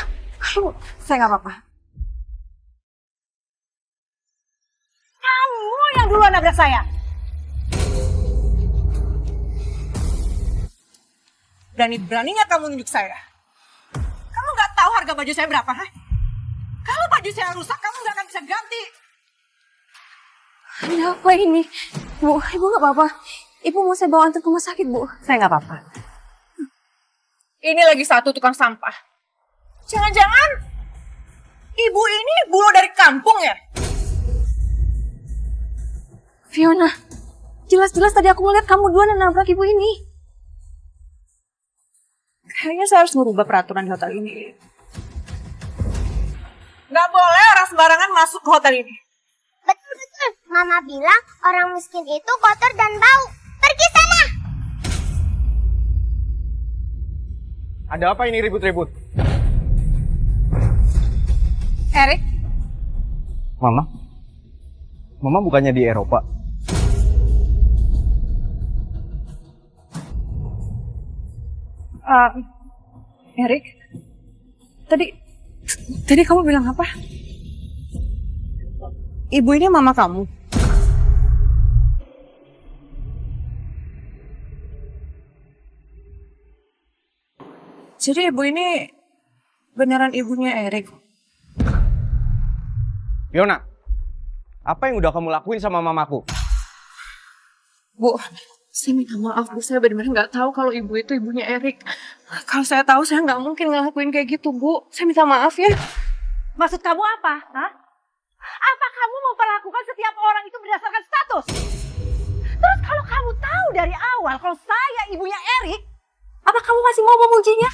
Ibu, saya nggak apa-apa. Kamu yang duluan nabrak saya. Berani-beraninya kamu nunjuk saya. Kamu gak tahu harga baju saya berapa, ha? Kalau baju saya rusak, kamu gak akan bisa ganti. Ada apa ini? Bu, ibu nggak apa-apa. Ibu mau saya bawa antar ke rumah sakit, Bu. Saya nggak apa-apa. Ini lagi satu tukang sampah. Jangan-jangan ibu ini bulo dari kampung ya? Fiona, jelas-jelas tadi aku melihat kamu duluan yang nabrak ibu ini. Kayaknya saya harus merubah peraturan di hotel ini. Nggak boleh orang sembarangan masuk ke hotel ini. Betul-betul. Mama bilang orang miskin itu kotor dan bau. Pergi sana. Ada apa ini ribut-ribut? Erik, Mama? Mama bukannya di Eropa? Erik, tadi kamu bilang apa? Ibu ini mama kamu. Jadi ibu ini beneran ibunya Erik. Fiona, apa yang udah kamu lakuin sama mamaku? Bu, saya minta maaf, Bu. Saya benar-benar nggak tahu kalau ibu itu ibunya Erik. Kalau saya tahu, saya nggak mungkin ngelakuin kayak gitu, Bu. Saya minta maaf ya. Maksud kamu apa? Hah? Apa kamu memperlakukan setiap orang itu berdasarkan status? Terus kalau kamu tahu dari awal kalau saya ibunya Erik, apa kamu masih mau memujinya?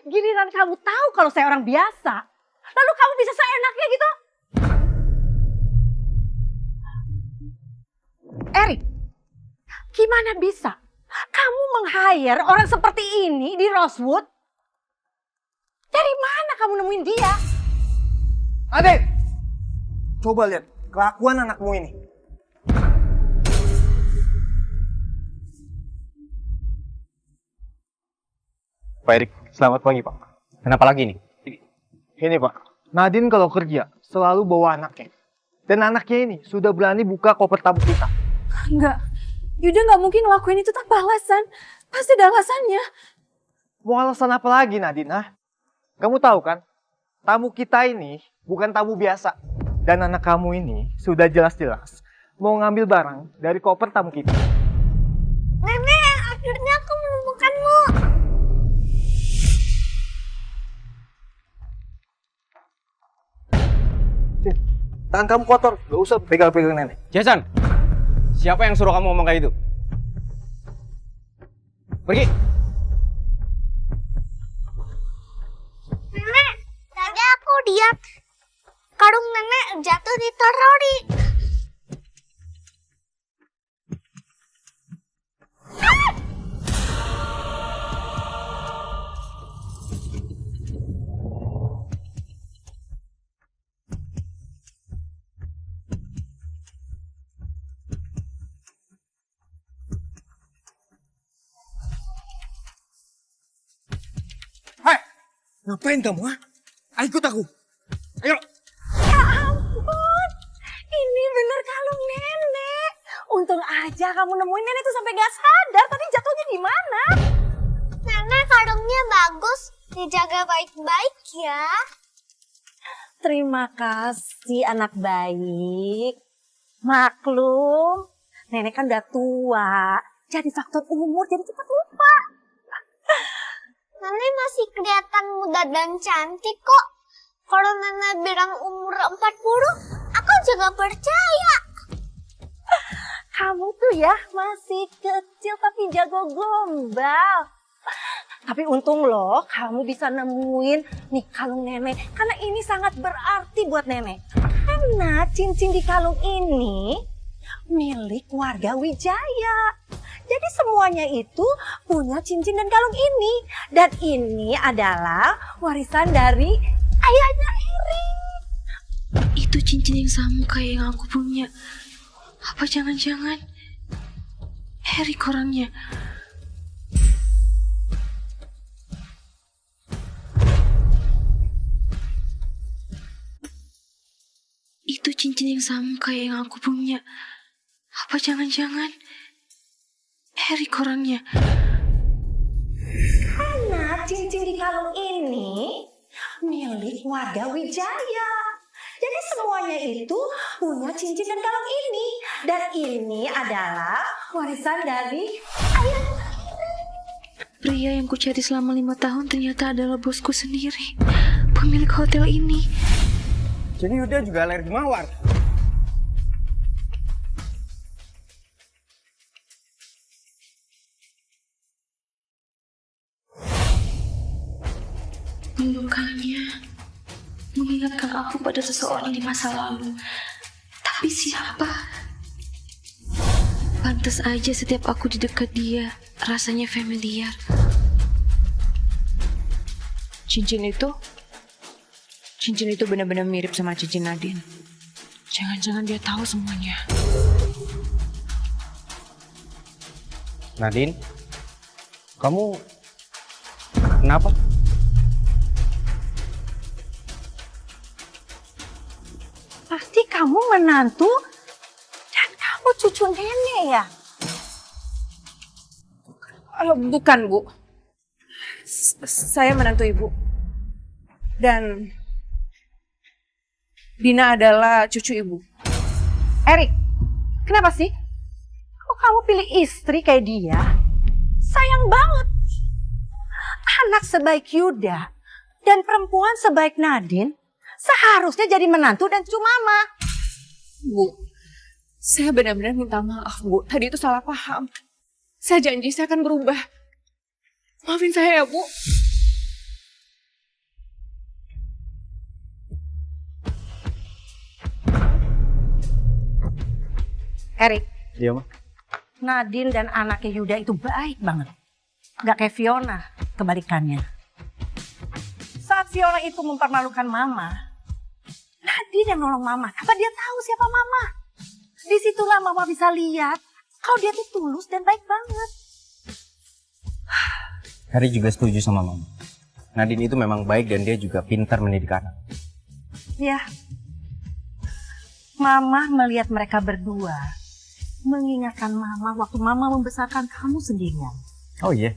Giliran kamu tahu kalau saya orang biasa, lalu kamu bisa seenaknya gitu? Erik, gimana bisa kamu meng-hire orang seperti ini di Rosewood? Dari mana kamu nemuin dia? Adek, coba lihat kelakuan anakmu ini. Pak Erik, selamat pagi, Pak. Kenapa lagi nih? Ini Pak, Nadine kalau kerja selalu bawa anaknya. Dan anaknya ini sudah berani buka koper tamu kita. Enggak, Yuda nggak mungkin ngelakuin itu tanpa alasan. Pasti ada alasannya. Mau alasan apa lagi Nadine, ha? Kamu tahu kan, tamu kita ini bukan tamu biasa. Dan anak kamu ini sudah jelas-jelas mau ngambil barang dari koper tamu kita. Nenek, akhirnya aku menemukanmu. Tangan kamu kotor, gak usah pegang-pegang nenek. Jason, siapa yang suruh kamu ngomong kayak gitu? Pergi. Nenek, tadi aku lihat karung nenek jatuh di troli. Hai, ngapain kamu, ha? Ayo ikut aku. Ayo. Ya ampun, ini bener kalung nenek. Untung aja kamu nemuin nenek tuh sampai gak sadar tadi jatuhnya di mana. Nenek, karungnya bagus. Dijaga baik-baik ya. Terima kasih anak baik. Maklum, nenek kan udah tua. Jadi faktor umur jadi cepat lupa. Nenek masih kelihatan muda dan cantik kok. Kalau nenek bilang umur 40, aku juga percaya. Kamu tuh ya masih kecil tapi jago gombal. Tapi untung loh kamu bisa nemuin nih kalung nenek. Karena ini sangat berarti buat nenek. Karena cincin di kalung ini milik warga Wijaya. Jadi semuanya itu punya cincin dan kalung ini. Dan ini adalah warisan dari ayahnya Erik. Itu cincin yang sama kayak yang aku punya. Apa jangan-jangan Erik orangnya? Itu cincin yang sama kayak yang aku punya. Apa jangan-jangan Erik orangnya? Karena cincin di kalung ini milik warga Wijaya. Jadi semuanya itu punya cincin dan kalung ini. Dan ini adalah warisan dari ayah. Pria yang kucari selama 5 tahun ternyata adalah bosku sendiri, pemilik hotel ini. Jadi Yuda juga alergi mawar. Pelukannya mengingatkan aku pada seseorang di masa lalu. Tapi siapa? Pantas aja setiap aku di dekat dia, rasanya familiar. Cincin itu benar-benar mirip sama cincin Nadine. Jangan-jangan dia tahu semuanya. Nadine, kamu kenapa? Pasti kamu menantu dan kamu cucu nenek ya? Bukan, Bu. Saya menantu Ibu. Dan Dina adalah cucu Ibu. Erik, kenapa sih? Kok kamu pilih istri kayak dia? Sayang banget. Anak sebaik Yuda dan perempuan sebaik Nadine seharusnya jadi menantu dan cucu mama. Bu, saya benar-benar minta maaf, Bu. Tadi itu salah paham. Saya janji saya akan berubah. Maafin saya ya, Bu. Erik, Iya, Ma. Nadine dan anaknya Yuda itu baik banget. Gak kayak Fiona, kebalikannya. Saat Fiona itu mempermalukan Mama, Nadine yang nolong Mama. Apa dia tahu siapa Mama? Disitulah Mama bisa lihat kalau dia tuh tulus dan baik banget. Harry juga setuju sama Mama. Nadine itu memang baik dan dia juga pintar mendidik anak. Ya, Mama melihat mereka berdua, mengingatkan Mama waktu Mama membesarkan kamu sendirian. Oh iya,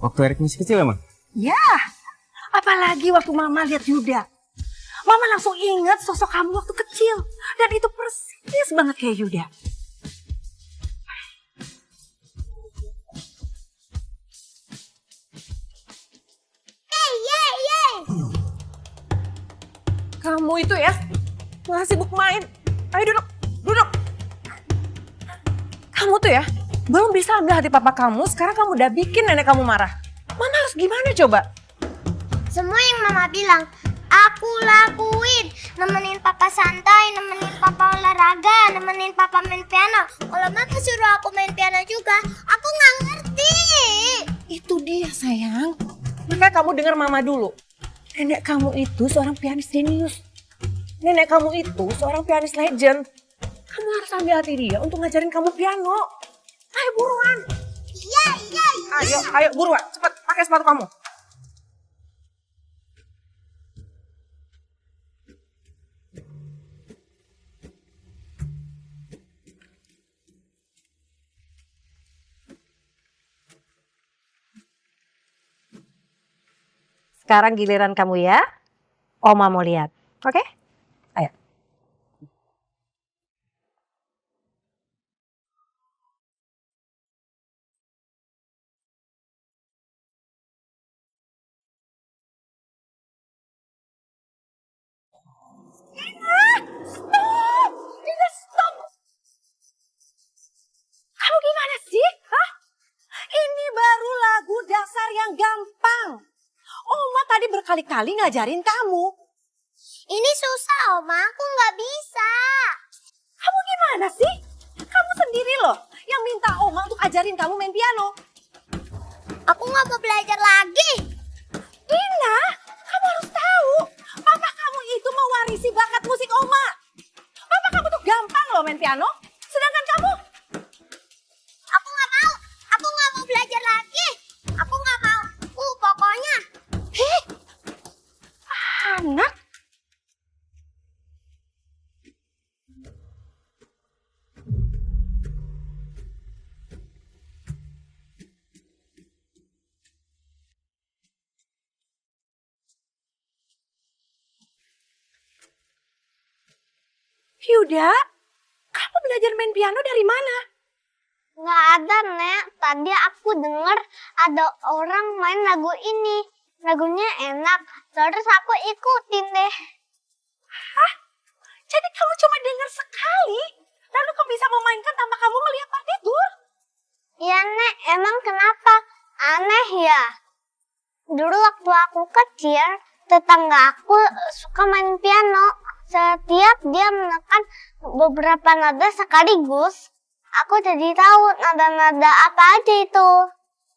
waktu Erik masih kecil emang? Ya, apalagi waktu Mama lihat Yuda. Mama langsung ingat sosok kamu waktu kecil. Dan itu persis banget kayak Yuda. Kamu itu ya, malah sibuk main. Ayo duduk, duduk. Kamu tuh ya, belum bisa ambil hati papa kamu, sekarang kamu udah bikin nenek kamu marah. Mama harus gimana coba? Semua yang mama bilang, aku lakuin. Nemenin papa santai, nemenin papa olahraga, nemenin papa main piano. Kalau mama suruh aku main piano juga, aku nggak ngerti. Itu dia sayang. Makanya kamu dengar mama dulu. Nenek kamu itu seorang pianis jenius. Nenek kamu itu seorang pianis legend. Kamu harus ambil hati dia untuk ngajarin kamu piano. Ayo buruan. Iya. Ayo buruan, cepet pakai sepatu kamu. sekarang giliran kamu ya. Oma mau lihat. Oke? Ayo. Dina, stop! Kamu gimana sih? Hah? Ini baru lagu dasar yang gampang. Oma tadi berkali-kali ngajarin kamu. Ini susah, Oma. Aku nggak bisa. Kamu gimana sih? Kamu sendiri loh yang minta Oma untuk ajarin kamu main piano. Aku nggak mau belajar lagi. Dina, kamu harus tahu. Papa kamu itu mewarisi bakat musik Oma. Papa kamu tuh gampang loh main piano. Sedangkan kamu... Aku nggak mau. Aku nggak mau belajar lagi. Aku nggak mau. Pokoknya. Anak. Yuda, kamu belajar main piano dari mana? Nggak ada, Nek. Tadi aku dengar ada orang main lagu ini. Lagunya enak. Terus aku ikutin deh. Hah? Jadi kamu cuma dengar sekali? Lalu kamu bisa memainkan tanpa kamu melihat partitur? Iya, Nek. Emang kenapa? Aneh ya. Dulu waktu aku kecil, tetangga aku suka main piano. Setiap dia menekan beberapa nada sekaligus, aku jadi tahu nada-nada apa aja itu.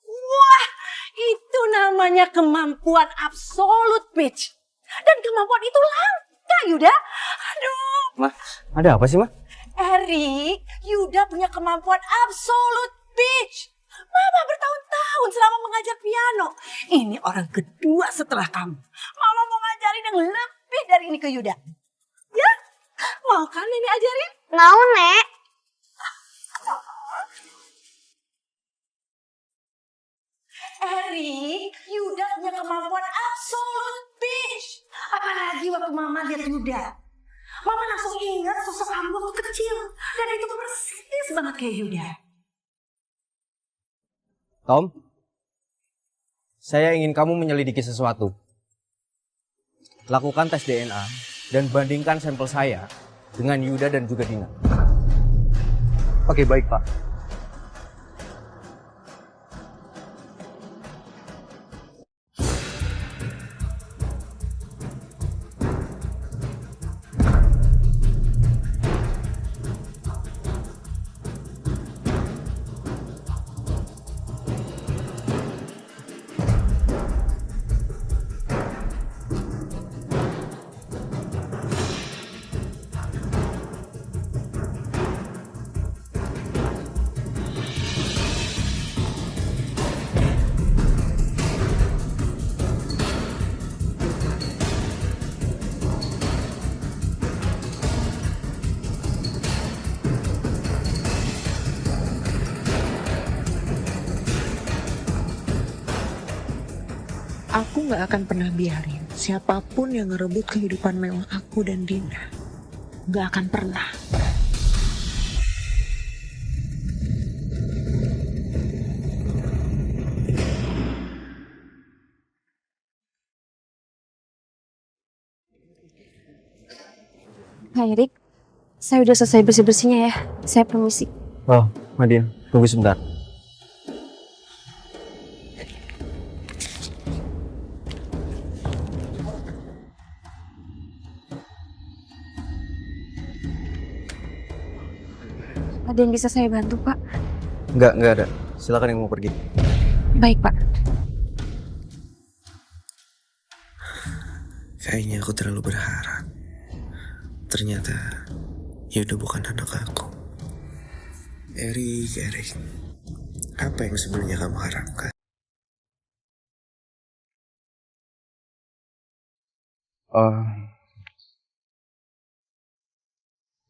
Wah, itu namanya kemampuan absolute pitch. Dan kemampuan itu langka, Yuda. Aduh. Ma, ada apa sih, Ma? Erik, Yuda punya kemampuan absolute pitch. Mama bertahun-tahun selama mengajar piano. Ini orang kedua setelah kamu. Mama mau ngajarin yang lebih dari ini ke Yuda. Ya? Mau kan Nenek ajarin? Mau, Nek. Erik, Yuda punya kemampuan absolute pitch. Apalagi waktu Mama lihat Yuda. Mama langsung ingat sosok kamu waktu kecil. Dan itu persis banget kayak Yuda. Tom, saya ingin kamu menyelidiki sesuatu. Lakukan tes DNA dan bandingkan sampel saya dengan Yuda dan juga Dina. Oke, baik, Pak. Aku gak akan pernah biarin siapapun yang ngerebut kehidupan mewah aku dan Dina. Gak akan pernah. Hai Erik, saya udah selesai bersih-bersihnya ya. Saya permisi. Oh, Madin, tunggu sebentar. Ada yang bisa saya bantu, Pak? Enggak ada. Silakan yang mau pergi. Baik, Pak. Kayaknya aku terlalu berharap. Ternyata Yuda bukan anak aku. Erik, apa yang sebenarnya kamu harapkan?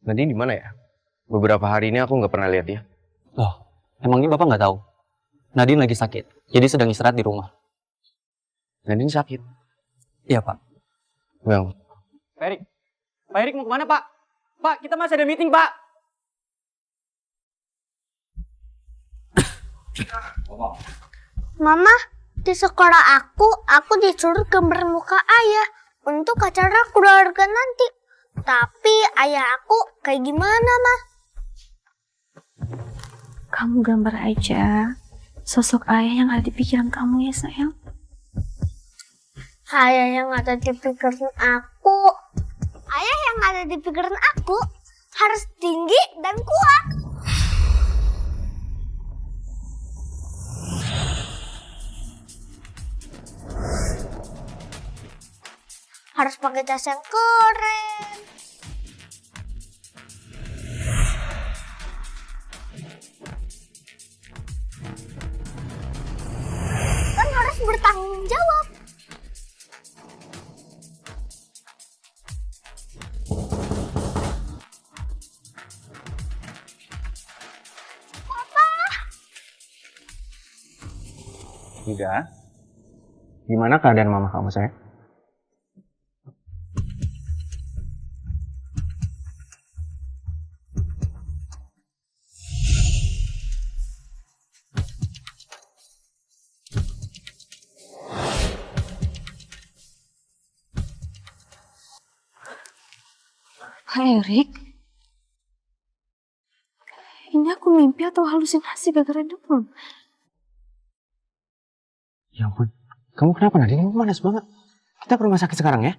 Nadine di mana ya? Beberapa hari ini aku nggak pernah lihat dia. Loh, emangnya Bapak nggak tahu? Nadine lagi sakit, jadi sedang istirahat di rumah. Nadine sakit. Iya, Pak. Bang. Pak Erik mau kemana, Pak? Pak, kita masih ada meeting, Pak. Mama, di sekolah aku disuruh gambar muka ayah untuk acara keluarga nanti. Tapi ayah aku kayak gimana, Ma? Kamu gambar aja sosok ayah yang ada di pikiran kamu ya sayang. Ayah yang ada di pikiran aku. Ayah yang ada di pikiran aku harus tinggi dan kuat. Harus pakai jas yang keren. Dan harus bertanggung jawab. Yuda, gimana keadaan mama kamu, sayang? Pak Erik, ini aku mimpi atau halusinasi gara-gara demam? Ya ampun, kamu kenapa Nadine? Kamu panas banget. Kita ke rumah sakit sekarang ya?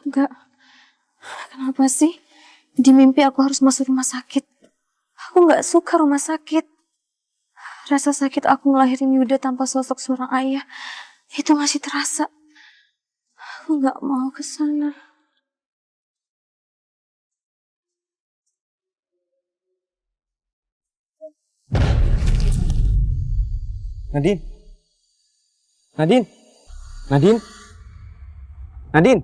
Enggak. Kenapa sih? Di mimpi aku harus masuk rumah sakit. Aku nggak suka rumah sakit. Rasa sakit aku ngelahirin Yuda tanpa sosok seorang ayah itu masih terasa. Aku nggak mau ke sana. Nadine? Nadine? Nadine? Nadine?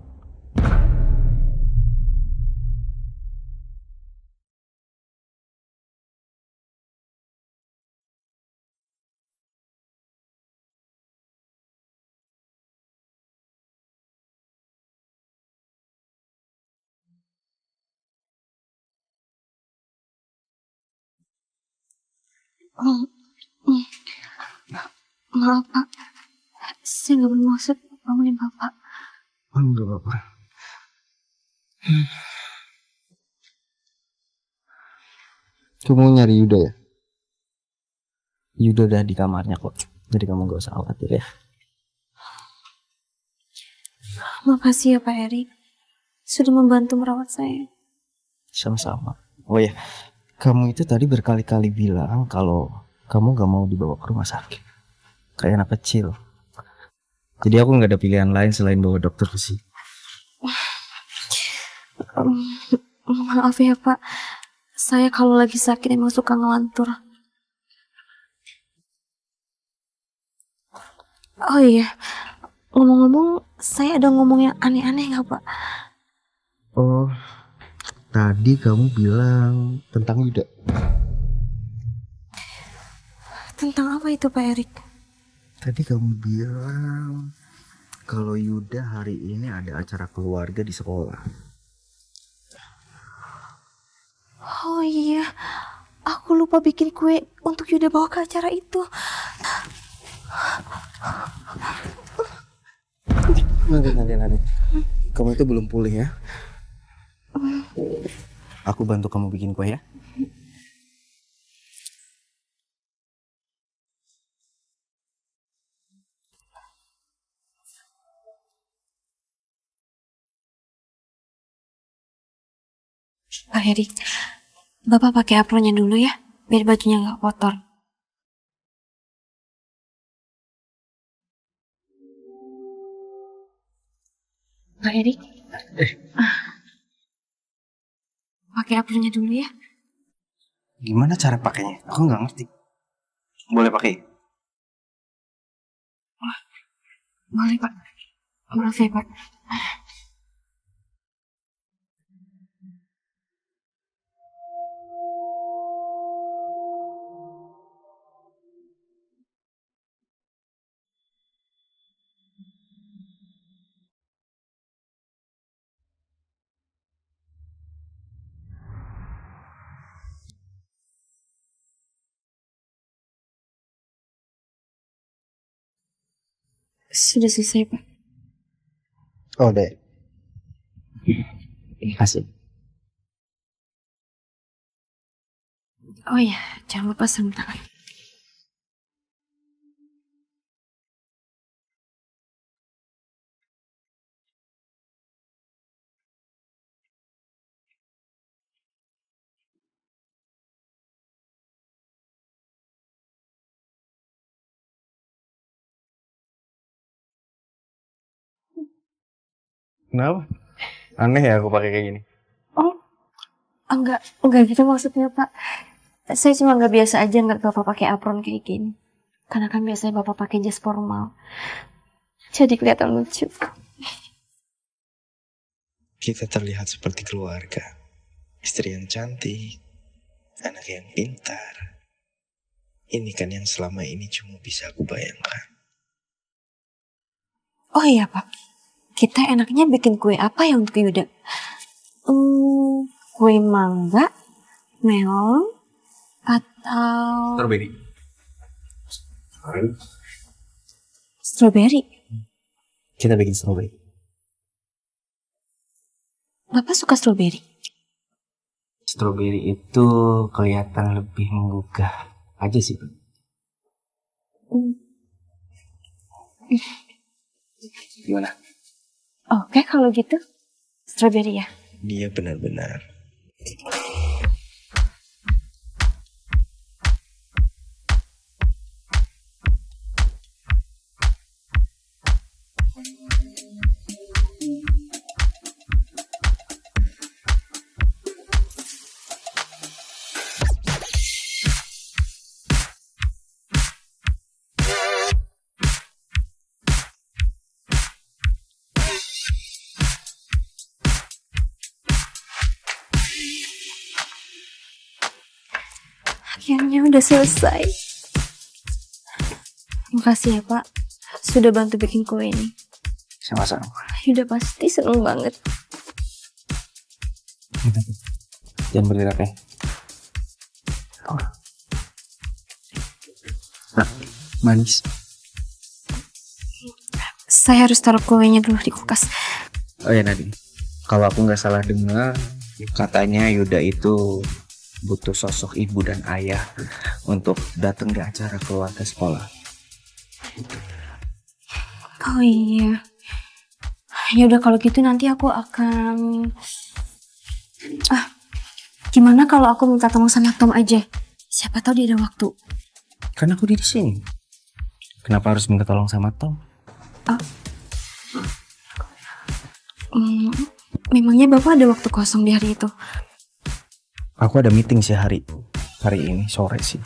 Maaf Pak, saya nggak bermaksud bangunin Bapak. Enggak apa-apa. Kamu nyari Yuda ya? Yuda udah di kamarnya kok. Jadi kamu gak usah khawatir ya. Makasih ya Pak Erik, sudah membantu merawat saya. Sama-sama. Oh ya, kamu itu tadi berkali-kali bilang kalau kamu gak mau dibawa ke rumah sakit. Kayak anak kecil. Jadi aku gak ada pilihan lain selain bawa dokter ke sini. Maaf ya Pak, saya kalau lagi sakit emang suka ngelantur. Oh iya, ngomong-ngomong, saya ada ngomong yang aneh-aneh nggak Pak? Oh, tadi kamu bilang tentang Yuda. Tentang apa itu Pak Erik? Tadi kamu bilang kalau Yuda hari ini ada acara keluarga di sekolah. Oh iya, aku lupa bikin kue untuk Yuda bawa ke acara itu. Nanti. Kamu itu belum pulih ya? Aku bantu kamu bikin kue ya. Pak Erik, Bapak pakai apronnya dulu ya, biar bajunya nggak kotor. Pak Erik, pakai apronnya dulu ya. Gimana cara pakainya? Aku nggak ngerti. Boleh pakai? Boleh Pak, maaf ya Pak. Sudah selesai, Pak. Oh, deh. Kasih. Oh iya, jangan lupa sarung tangan. Kenapa? Aneh ya aku pakai kayak gini. Oh, enggak gitu maksudnya, Pak. Saya cuma nggak biasa aja ngeliat Bapak pakai apron kayak gini. Karena kan biasanya Bapak pakai jas formal. Jadi kelihatan lucu. Kita terlihat seperti keluarga. Istri yang cantik, anak yang pintar. Ini kan yang selama ini cuma bisa aku bayangkan. Oh iya, Pak. Kita enaknya bikin kue apa ya untuk Yuda? Kue mangga, melon, atau strawberry. Kita bikin strawberry. Bapak suka strawberry? Strawberry itu kelihatan lebih menggugah aja sih. Gimana? Oke, kalau gitu strawberry ya. Dia benar-benar. Akhirnya udah selesai. Makasih ya, Pak. Sudah bantu bikin kue ini. Sama-sama. Yuda pasti seneng banget. Jangan bergerak ya. Nah, manis. Saya harus taruh kuenya dulu di kulkas. Oh ya Nadine, kalau aku nggak salah dengar, katanya Yuda itu butuh sosok ibu dan ayah untuk datang di acara keluarga sekolah. Oh iya. Ya udah kalau gitu nanti aku akan. Gimana kalau aku minta tolong sama Tom aja? Siapa tahu dia ada waktu. Kan aku di sini. Kenapa harus minta tolong sama Tom? Memangnya Bapak ada waktu kosong di hari itu? Aku ada meeting sih hari ini sore sih.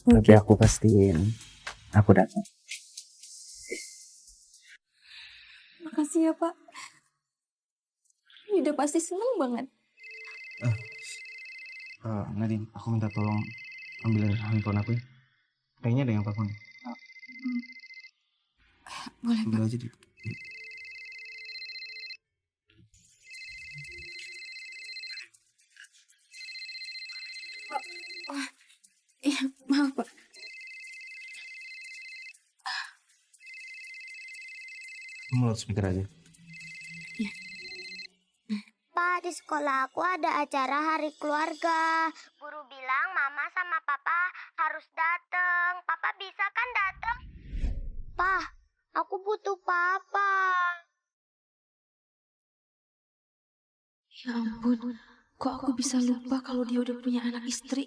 Tapi aku pastiin aku datang. Makasih ya, Pak. Yuda pasti seneng banget. Nadine, aku minta tolong ambil handphone aku ya. Kayaknya ada yang telepon. Boleh, Ambil Pak. aja deh. Iya, maaf, Pak. Kamu loudspeaker aja. Pak, di sekolah aku ada acara hari keluarga. Guru bilang mama sama papa harus datang. Papa bisa kan datang? Pak, aku butuh papa. Ya ampun, kok aku bisa lupa kalau dia udah punya anak istri?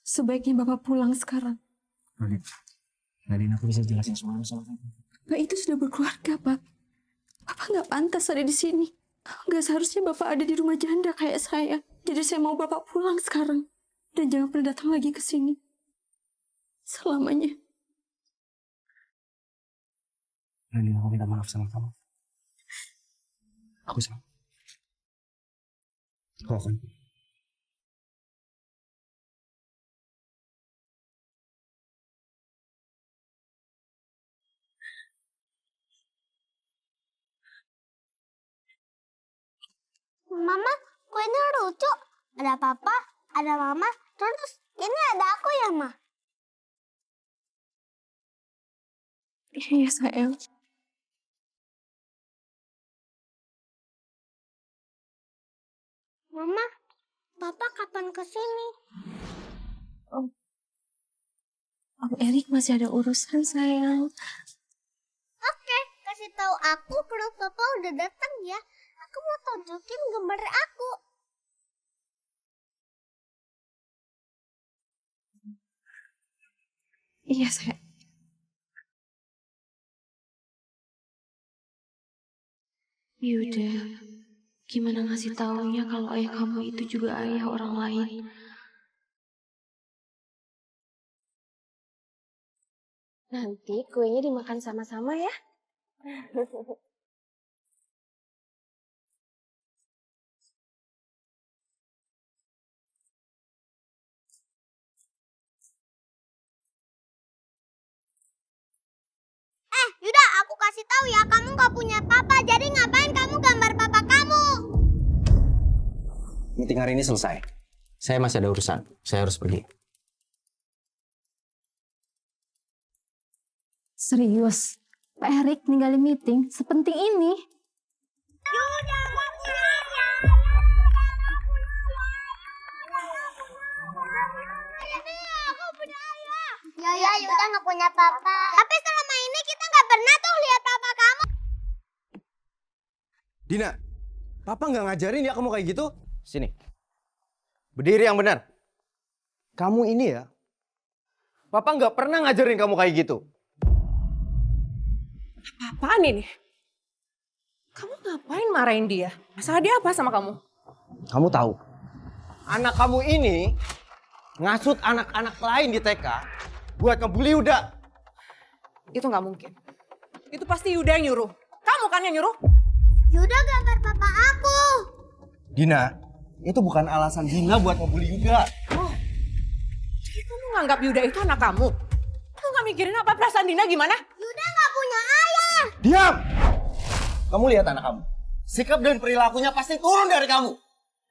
Sebaiknya Bapak pulang sekarang. Nadine, aku bisa jelasin semuanya sama kamu. Bapak itu sudah berkeluarga, Pak. Bapak nggak pantas ada di sini. Nggak seharusnya Bapak ada di rumah janda kayak saya. Jadi saya mau Bapak pulang sekarang. Dan jangan pernah datang lagi ke sini. Selamanya. Nadine, aku minta maaf sama kamu. Aku salah. Aku akan. Mama, kuenya lucu. Ada papa, ada mama, terus ini ada aku ya, Ma? Iya sayang. Mama, Papa kapan kesini? Om Erik masih ada urusan sayang. Oke, kasih tahu aku kalau Papa udah datang ya. Aku mau tunjukin gambar aku. Iya sayang. Yuda, gimana ngasih taunya kalau ayah kamu itu juga ayah orang lain? Nanti kuenya dimakan sama-sama ya. Yuda, aku kasih tahu ya, kamu gak punya papa, jadi ngapain kamu gambar papa kamu? Meeting hari ini selesai. Saya masih ada urusan. Saya harus pergi. Serius, Pak Erik ninggalin meeting sepenting ini. Yuda gak punya ayah. Aku punya ayah. Ya, Yuda gak punya papa. Tapi selama ini kita gak pernah tuh lihat papa kamu. Dina, Papa nggak ngajarin ya kamu kayak gitu? Sini. Berdiri yang benar. Kamu ini ya, Papa nggak pernah ngajarin kamu kayak gitu. Apaan ini? Kamu ngapain marahin dia? Masalah dia apa sama kamu? Kamu tahu, anak kamu ini ngasut anak-anak lain di TK buat ngebully Yuda. Itu nggak mungkin. Itu pasti Yuda yang nyuruh. Kamu kan yang nyuruh? Yuda gambar papa aku. Dina, itu bukan alasan Dina buat ngebully Yuda. Oh, jadi kamu nganggap Yuda itu anak kamu? Kamu nggak mikirin apa perasaan Dina gimana? Yuda nggak punya ayah. Diam! Kamu lihat anak kamu. Sikap dan perilakunya pasti turun dari kamu.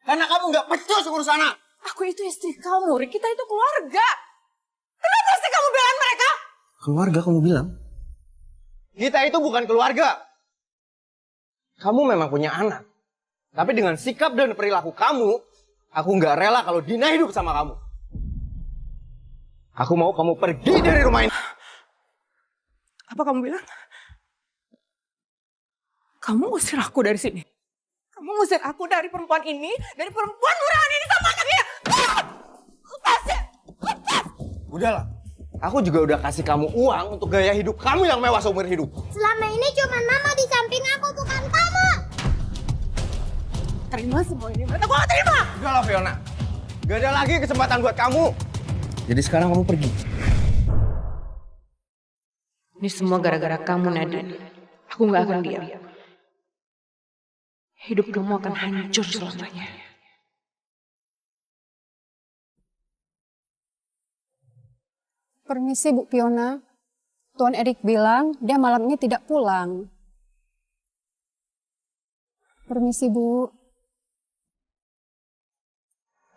Karena kamu nggak becus ngurus anak. Aku itu istri kamu, Rik. Kita itu keluarga. Kenapa sih kamu belain mereka? Keluarga kamu bilang? Kita itu bukan keluarga. Kamu memang punya anak. Tapi dengan sikap dan perilaku kamu, aku nggak rela kalau Dina hidup sama kamu. Aku mau kamu pergi dari rumah ini. Apa kamu bilang? Kamu ngusir aku dari sini. Kamu ngusir aku dari perempuan ini, dari perempuan murahan ini sama anaknya. Lepasin! Lepas! Udahlah. Aku juga udah kasih kamu uang untuk gaya hidup kamu yang mewah seumur hidup. Selama ini cuma mama di samping aku, bukan kamu. Terima semua ini, Berta. Gua gak terima! Udahlah, Fiona. Gak ada lagi kesempatan buat kamu. Jadi sekarang kamu pergi. Ini semua gara-gara kamu, Nadine. Aku gak akan diam. Hidup kamu akan hancur selamanya. Permisi Bu Fiona, Tuan Erik bilang dia malam ini tidak pulang. Permisi Bu.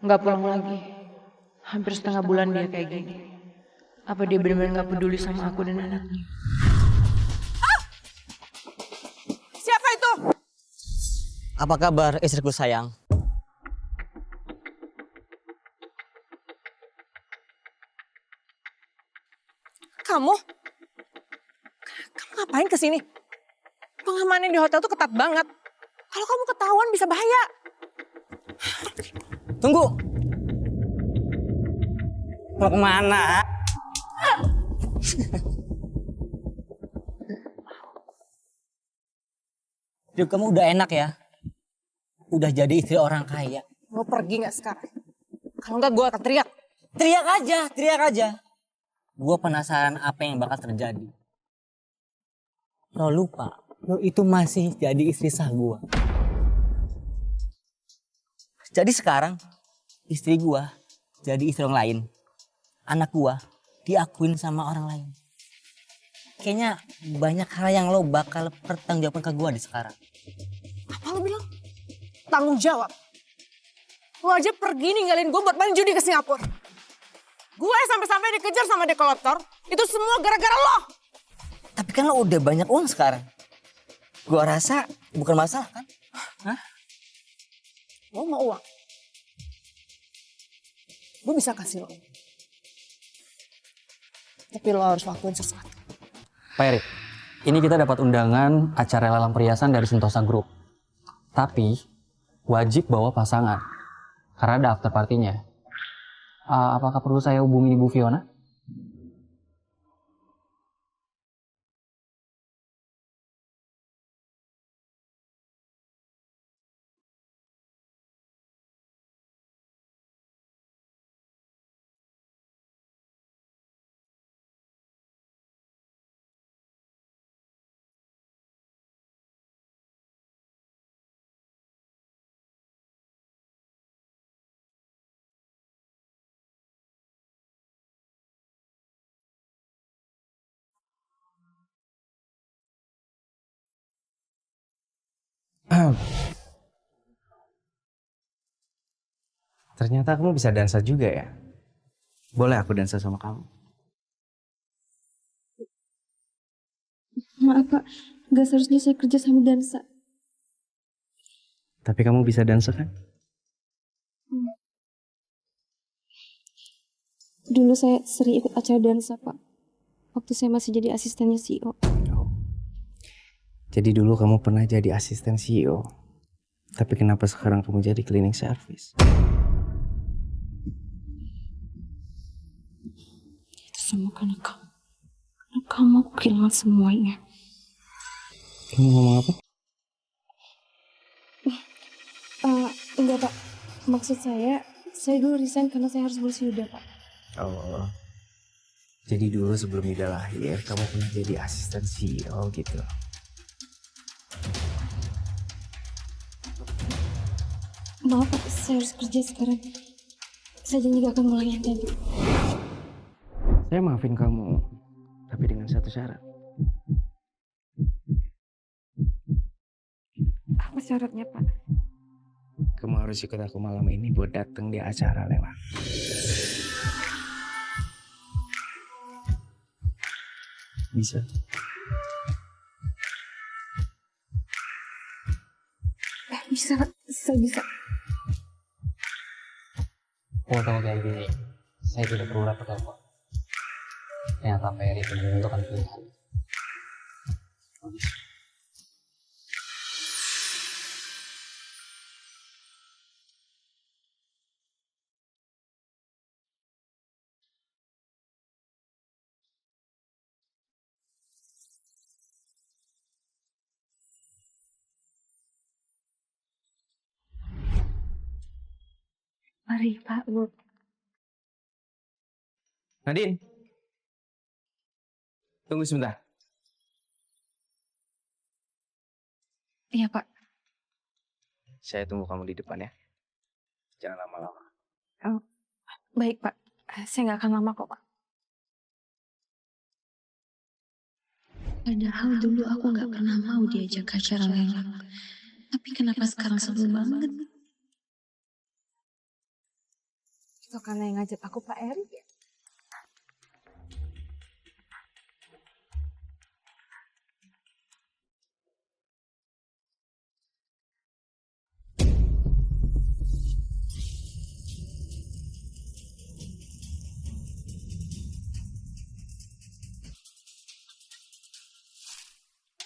Nggak pulang lagi. Hampir setengah bulan dia kayak gini. Apa dia benar-benar nggak peduli sama aku dan anaknya? Ah! Siapa itu? Apa kabar istriku sayang? Kamu ngapain kesini? Pengamanan di hotel tuh ketat banget. Kalau kamu ketahuan bisa bahaya. Tunggu. Mau kemana? Hidup kamu udah enak ya? Udah jadi istri orang kaya. Mau pergi nggak sekarang? Kalau nggak gue akan teriak. Teriak aja, teriak aja. Gue penasaran apa yang bakal terjadi. Lo lupa, lo itu masih jadi istri sah gue. Jadi sekarang istri gue jadi istri orang lain. Anak gue diakuin sama orang lain. Kayaknya banyak hal yang lo bakal pertanggungjawabkan ke gue di sekarang. Apa lo bilang? Tanggung jawab. Lo aja pergi ninggalin gue buat main judi ke Singapura. Gue sampai-sampai dikejar sama dep kolektor. Itu semua gara-gara lo. Tapi kan lo udah banyak uang sekarang. Gua rasa bukan masalah kan? Hah? Lo mau uang? Gue bisa kasih lo. Tapi lo harus lakuin sesuatu. Pak Erik, ini kita dapat undangan acara lelang perhiasan dari Sentosa Group. Tapi wajib bawa pasangan. Karena ada after partinya. Apakah perlu saya hubungi Ibu Fiona? Ternyata kamu bisa dansa juga ya? Boleh aku dansa sama kamu? Maaf Pak, gak seharusnya saya kerja sama dansa. Tapi kamu bisa dansa kan? Dulu saya sering ikut acara dansa Pak. Waktu saya masih jadi asistennya CEO. Jadi dulu kamu pernah jadi asisten CEO. Tapi kenapa sekarang kamu jadi cleaning service? Itu semua karena kamu. Karena kamu aku kehilangan semuanya. Kamu ngomong apa? Enggak Pak. Maksud saya dulu resign karena saya harus ngurus Yuda Pak. Oh. Jadi dulu sebelum Yuda lahir, kamu pernah jadi asisten CEO gitu. Maaf Pak, saya harus kerja sekarang. Saya janji gak akan ngulangi yang tadi. Saya maafin kamu, tapi dengan satu syarat. Apa syaratnya Pak? Kamu harus ikut aku malam ini buat datang di acara lelang. Bisa? Bisa Pak, saya bisa. Kalau kayak gini, saya tidak perlu repot-repot. Ternyata Pak Erik menentukan pilihan. Mari Pak, Bu. Nadine, tunggu sebentar. Iya Pak. Saya tunggu kamu di depan ya. Jangan lama-lama. Oh, baik Pak. Saya nggak akan lama kok Pak. Padahal dulu aku nggak pernah mau diajak ke acara lelang. Tapi kenapa sekarang seru banget? Itu karena yang ngajak aku Pak Erik ya?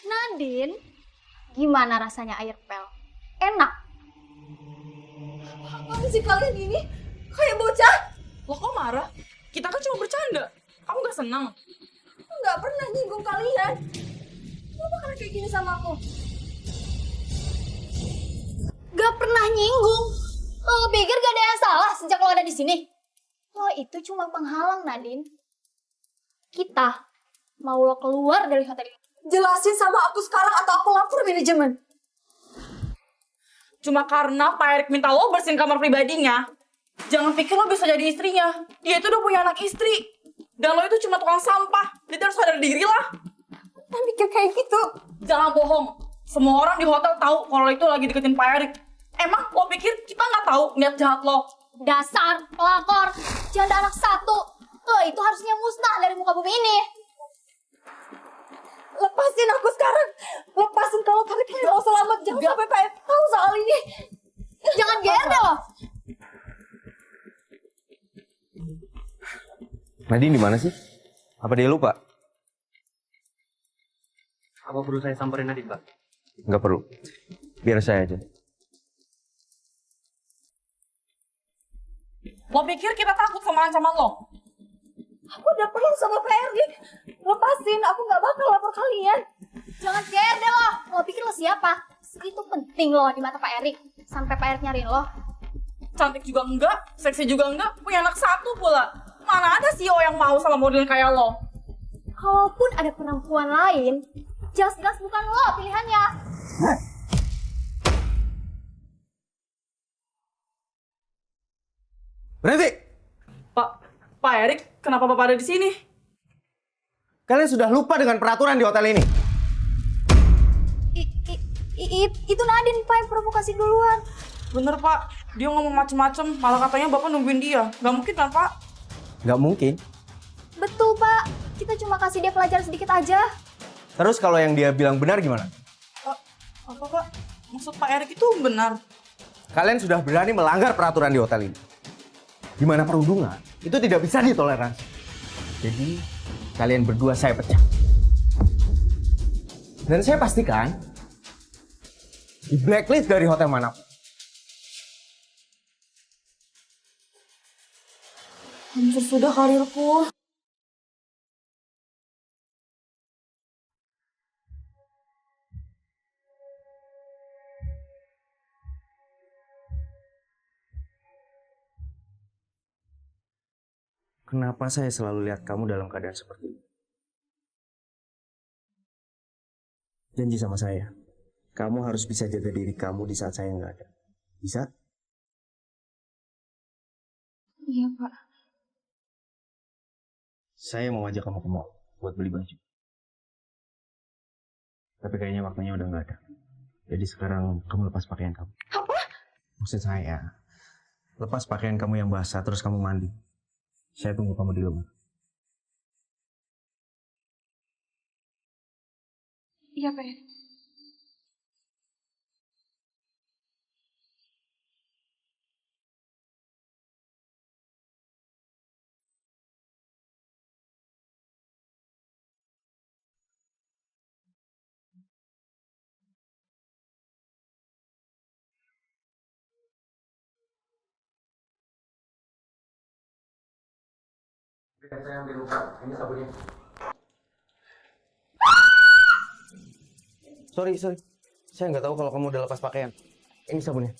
Nadine, gimana rasanya air pel? Enak. Apa sih kalian ini? Kayak bocah. Lo kok marah? Kita kan cuma bercanda. Kamu gak senang? Aku gak pernah nyinggung kalian. Kenapa kalian kayak gini sama aku? Gak pernah nyinggung. Lo pikir gak ada yang salah sejak lo ada di sini? Lo itu cuma penghalang, Nadine. Kita mau lo keluar dari hotel ini. Jelasin sama aku sekarang atau aku lapor manajemen. Cuma karena Pak Erik minta lo bersihin kamar pribadinya. Jangan pikir lo bisa jadi istrinya. Dia itu udah punya anak istri. Dan lo itu cuma tukang sampah. Dia harus sadar diri lah. Kan mikir kayak gitu. Jangan bohong. Semua orang di hotel tahu kalau lo itu lagi deketin Pak Erik. Emang lo pikir kita nggak tahu niat jahat lo? Dasar pelakor, janda anak satu. Lo itu harusnya musnah dari muka bumi ini. Lepasin aku sekarang. Lepasin kalau Pak Erik mau selamat. Jangan sampai Pak Erik tahu soal ini. Jangan GR deh lo. Nadine di mana sih? Apa dia lupa? Apa perlu saya samperin Nadine, Pak? Nggak perlu. Biar saya aja. Lo pikir kita takut sama ancaman lo? Aku udah perlu sama Pak Erik. Lepasin, aku nggak bakal lapor kalian. Jangan GR deh lo. Lo pikir lo siapa? Segitu penting lo di mata Pak Erik. Sampai Pak Erik nyariin lo. Cantik juga enggak, seksi juga enggak, punya anak satu pula. Mana ada CEO yang mau sama model kayak lo? Kalaupun ada perempuan lain, jelas-jelas bukan lo pilihannya. Berhenti! Pak Erik, kenapa Bapak ada di sini? Kalian sudah lupa dengan peraturan di hotel ini. Itu Nadine Pak yang provokasi duluan. Bener Pak, dia ngomong macem-macem, malah katanya Bapak nungguin dia. Gak mungkin kan Pak? Nggak mungkin. Betul Pak, kita cuma kasih dia pelajaran sedikit aja. Terus kalau yang dia bilang benar gimana? Apa Pak? Maksud Pak Erik itu benar? Kalian sudah berani melanggar peraturan di hotel ini. Di mana perundungan itu tidak bisa ditoleransi. Jadi kalian berdua saya pecat. Dan saya pastikan di blacklist dari hotel manapun. Hancur sudah karirku. Kenapa saya selalu lihat kamu dalam keadaan seperti ini? Janji sama saya, kamu harus bisa jaga diri kamu di saat saya nggak ada. Bisa? Iya, Pak. Saya mau ajak kamu ke mall buat beli baju. Tapi kayaknya waktunya udah nggak ada. Jadi sekarang kamu lepas pakaian kamu. Apa? Maksud saya, lepas pakaian kamu yang basah terus kamu mandi. Saya tunggu kamu di rumah. Iya, Pak. Saya ambil lupa, ini sabunnya. Sorry. Saya nggak tahu kalau kamu udah lepas pakaian. Ini sabunnya.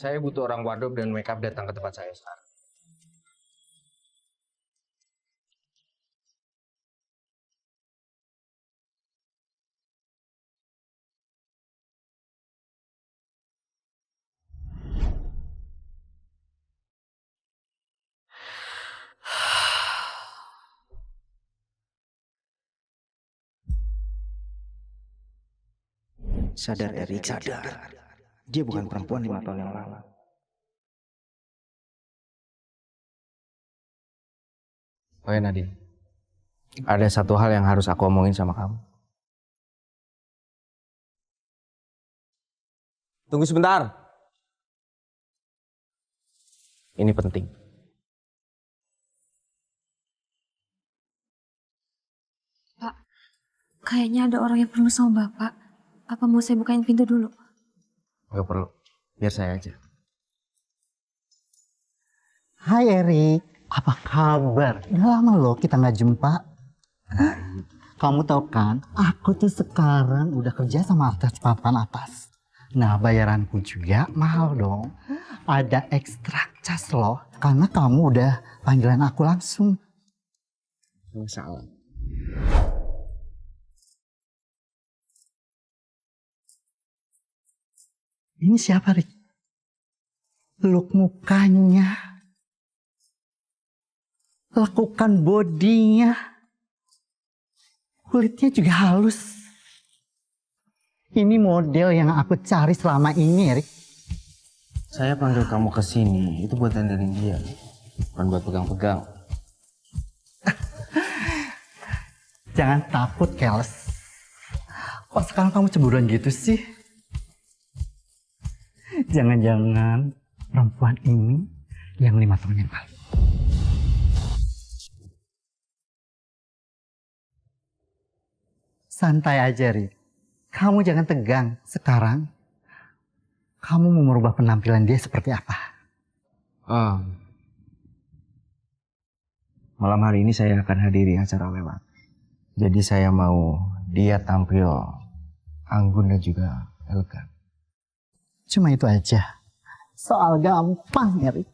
Saya butuh orang wardrobe dan makeup datang ke tempat saya sekarang. Sadar Erik, sadar. Dia bukan perempuan 5 tahun yang lalu. Oke Nadine, ada satu hal yang harus aku omongin sama kamu. Tunggu sebentar. Ini penting. Pak, kayaknya ada orang yang perlu sama Bapak. Apa mau saya bukain pintu dulu? Gak perlu, biar saya aja. Hai Erik, apa kabar? Udah lama loh kita nggak jumpa. Kamu tahu kan, aku tuh sekarang udah kerja sama artis papan atas. Nah, bayaranku juga mahal dong. Ada ekstra cas loh, karena kamu udah panggilan aku langsung. Nggak salah. Ini siapa, Rik? Look mukanya, lakukan bodinya, kulitnya juga halus. Ini model yang aku cari selama ini, Rik. Saya panggil kamu ke sini itu buat dandanin dia, bukan buat pegang-pegang. Jangan takut, Keles. Kok sekarang kamu cemburuan gitu sih? Jangan-jangan perempuan ini yang 5 tahun yang lalu. Santai aja, Rik. Kamu jangan tegang. Sekarang, kamu mau merubah penampilan dia seperti apa? Malam hari ini saya akan hadiri acara lewat. Jadi saya mau dia tampil anggun dan juga elegan. Cuma itu aja. Soal gampang, ya, Rik.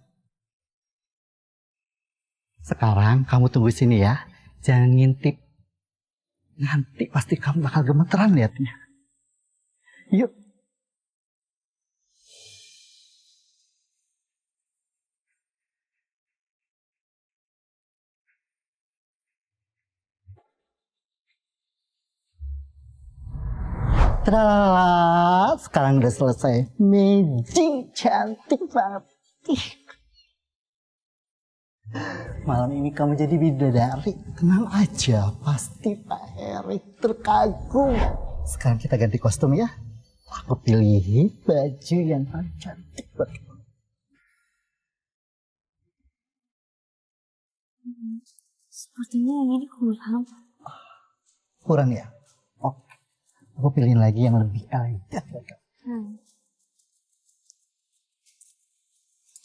Sekarang kamu tunggu sini ya. Jangan ngintip. Nanti pasti kamu bakal gemeteran liatnya. Yuk. Tralala, sekarang udah selesai. Magic, cantik banget. Malam ini kamu jadi bidadari. Tenang aja, pasti Pak Erik terkagum. Sekarang kita ganti kostum ya. Aku pilih baju yang paling cantik buat kamu. Sepertinya yang ini kurang. Kurang ya? Oke. Aku pilihin lagi yang lebih elegan buat kamu.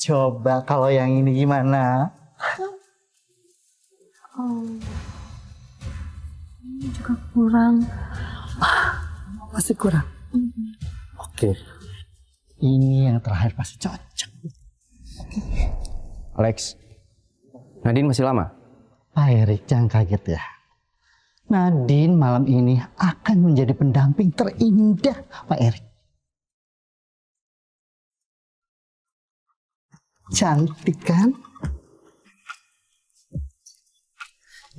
Coba kalau yang ini gimana? Ini juga kurang. Masih kurang? Oke. Ini yang terakhir pasti cocok. Alex, Nadine masih lama? Pak Erik, jangan kaget ya. Nadine malam ini akan menjadi pendamping terindah Pak Erik. Cantik kan?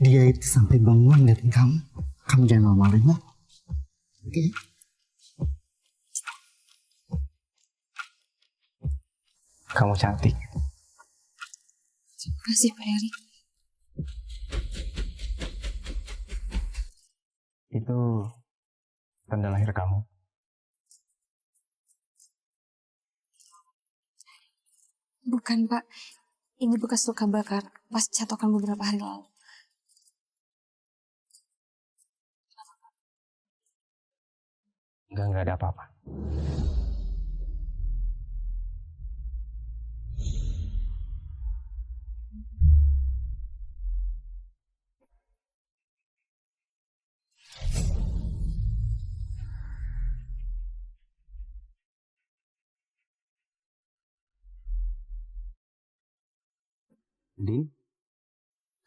Dia itu sampai bengong ngeliatin kamu. Kamu jangan malu-maluin ya. Oke? Kamu cantik. Terima kasih Pak Erik. Itu tanda lahir kamu. Bukan Pak, ini bekas luka bakar pas catokan beberapa hari lalu. Enggak ada apa-apa. Din,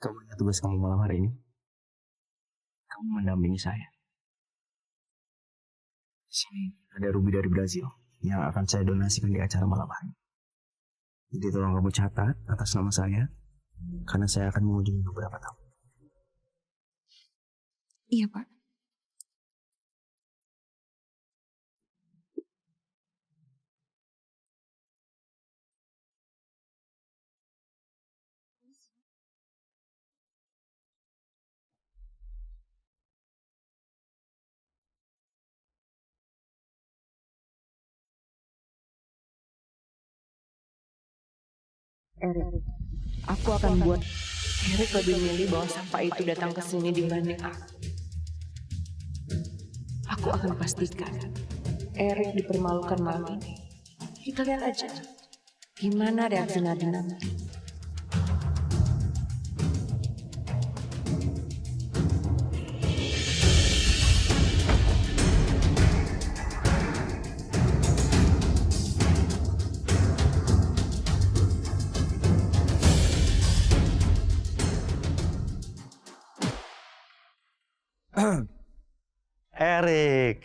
kamu ingat tugas kamu malam hari ini? Kamu mendampingi saya. Sini ada ruby dari Brazil yang akan saya donasikan di acara malam hari. Jadi tolong kamu catat atas nama saya, karena saya akan mengunjungi beberapa tamu. Iya Pak. Erik, aku akan buat Erik lebih milih bawa sampah itu datang ke sini dibanding aku. Aku akan pastikan Erik dipermalukan malam ini. Kita lihat aja gimana reaksi Nadine nanti. Erik.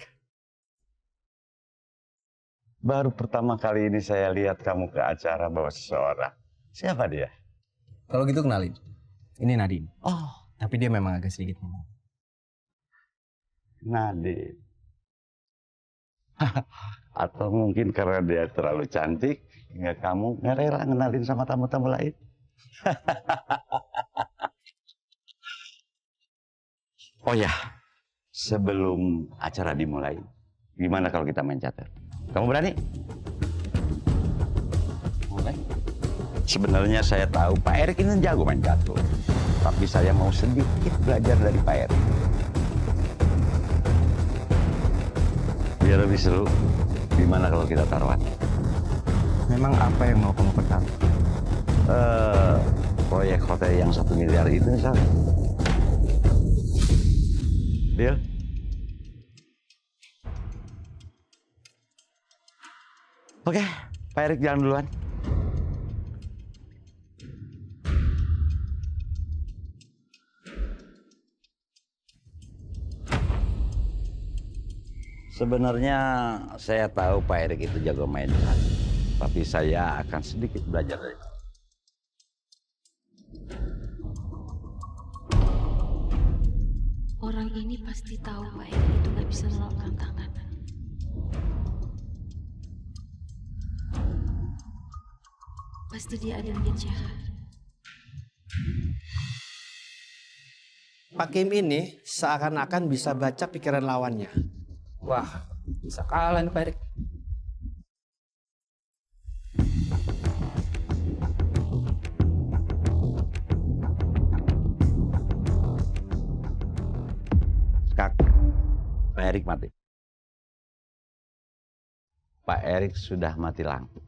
Baru pertama kali ini saya lihat kamu ke acara bawa seseorang. Siapa dia? Kalau gitu kenalin. Ini Nadine. Oh, tapi dia memang agak sedikit ngomong. Nadine. Atau mungkin karena dia terlalu cantik, hingga kamu nggak rela ngenalin sama tamu-tamu lain. Oh ya, sebelum acara dimulai, gimana kalau kita main catur? Kamu berani? Mulai. Sebenarnya saya tahu Pak Erik ini jago main catur, tapi saya mau sedikit belajar dari Pak Erik. Biar lebih seru, gimana kalau kita taruhan? Memang apa yang mau kamu pertaruh? Proyek hotel yang 1 miliar itu misalnya. Deal? Oke, Pak Erik jalan duluan. Sebenarnya saya tahu Pak Erik itu jago main catur, tapi saya akan sedikit belajar dari dia. Orang ini pasti tahu Pak Erik itu nggak bisa melakukan tangan. Pasti dia ada niat jahat. Pak Kim ini seakan-akan bisa baca pikiran lawannya. Wah, bisa kalah nih Pak Erik. Kak, Pak Erik mati. Pak Erik sudah mati lampu.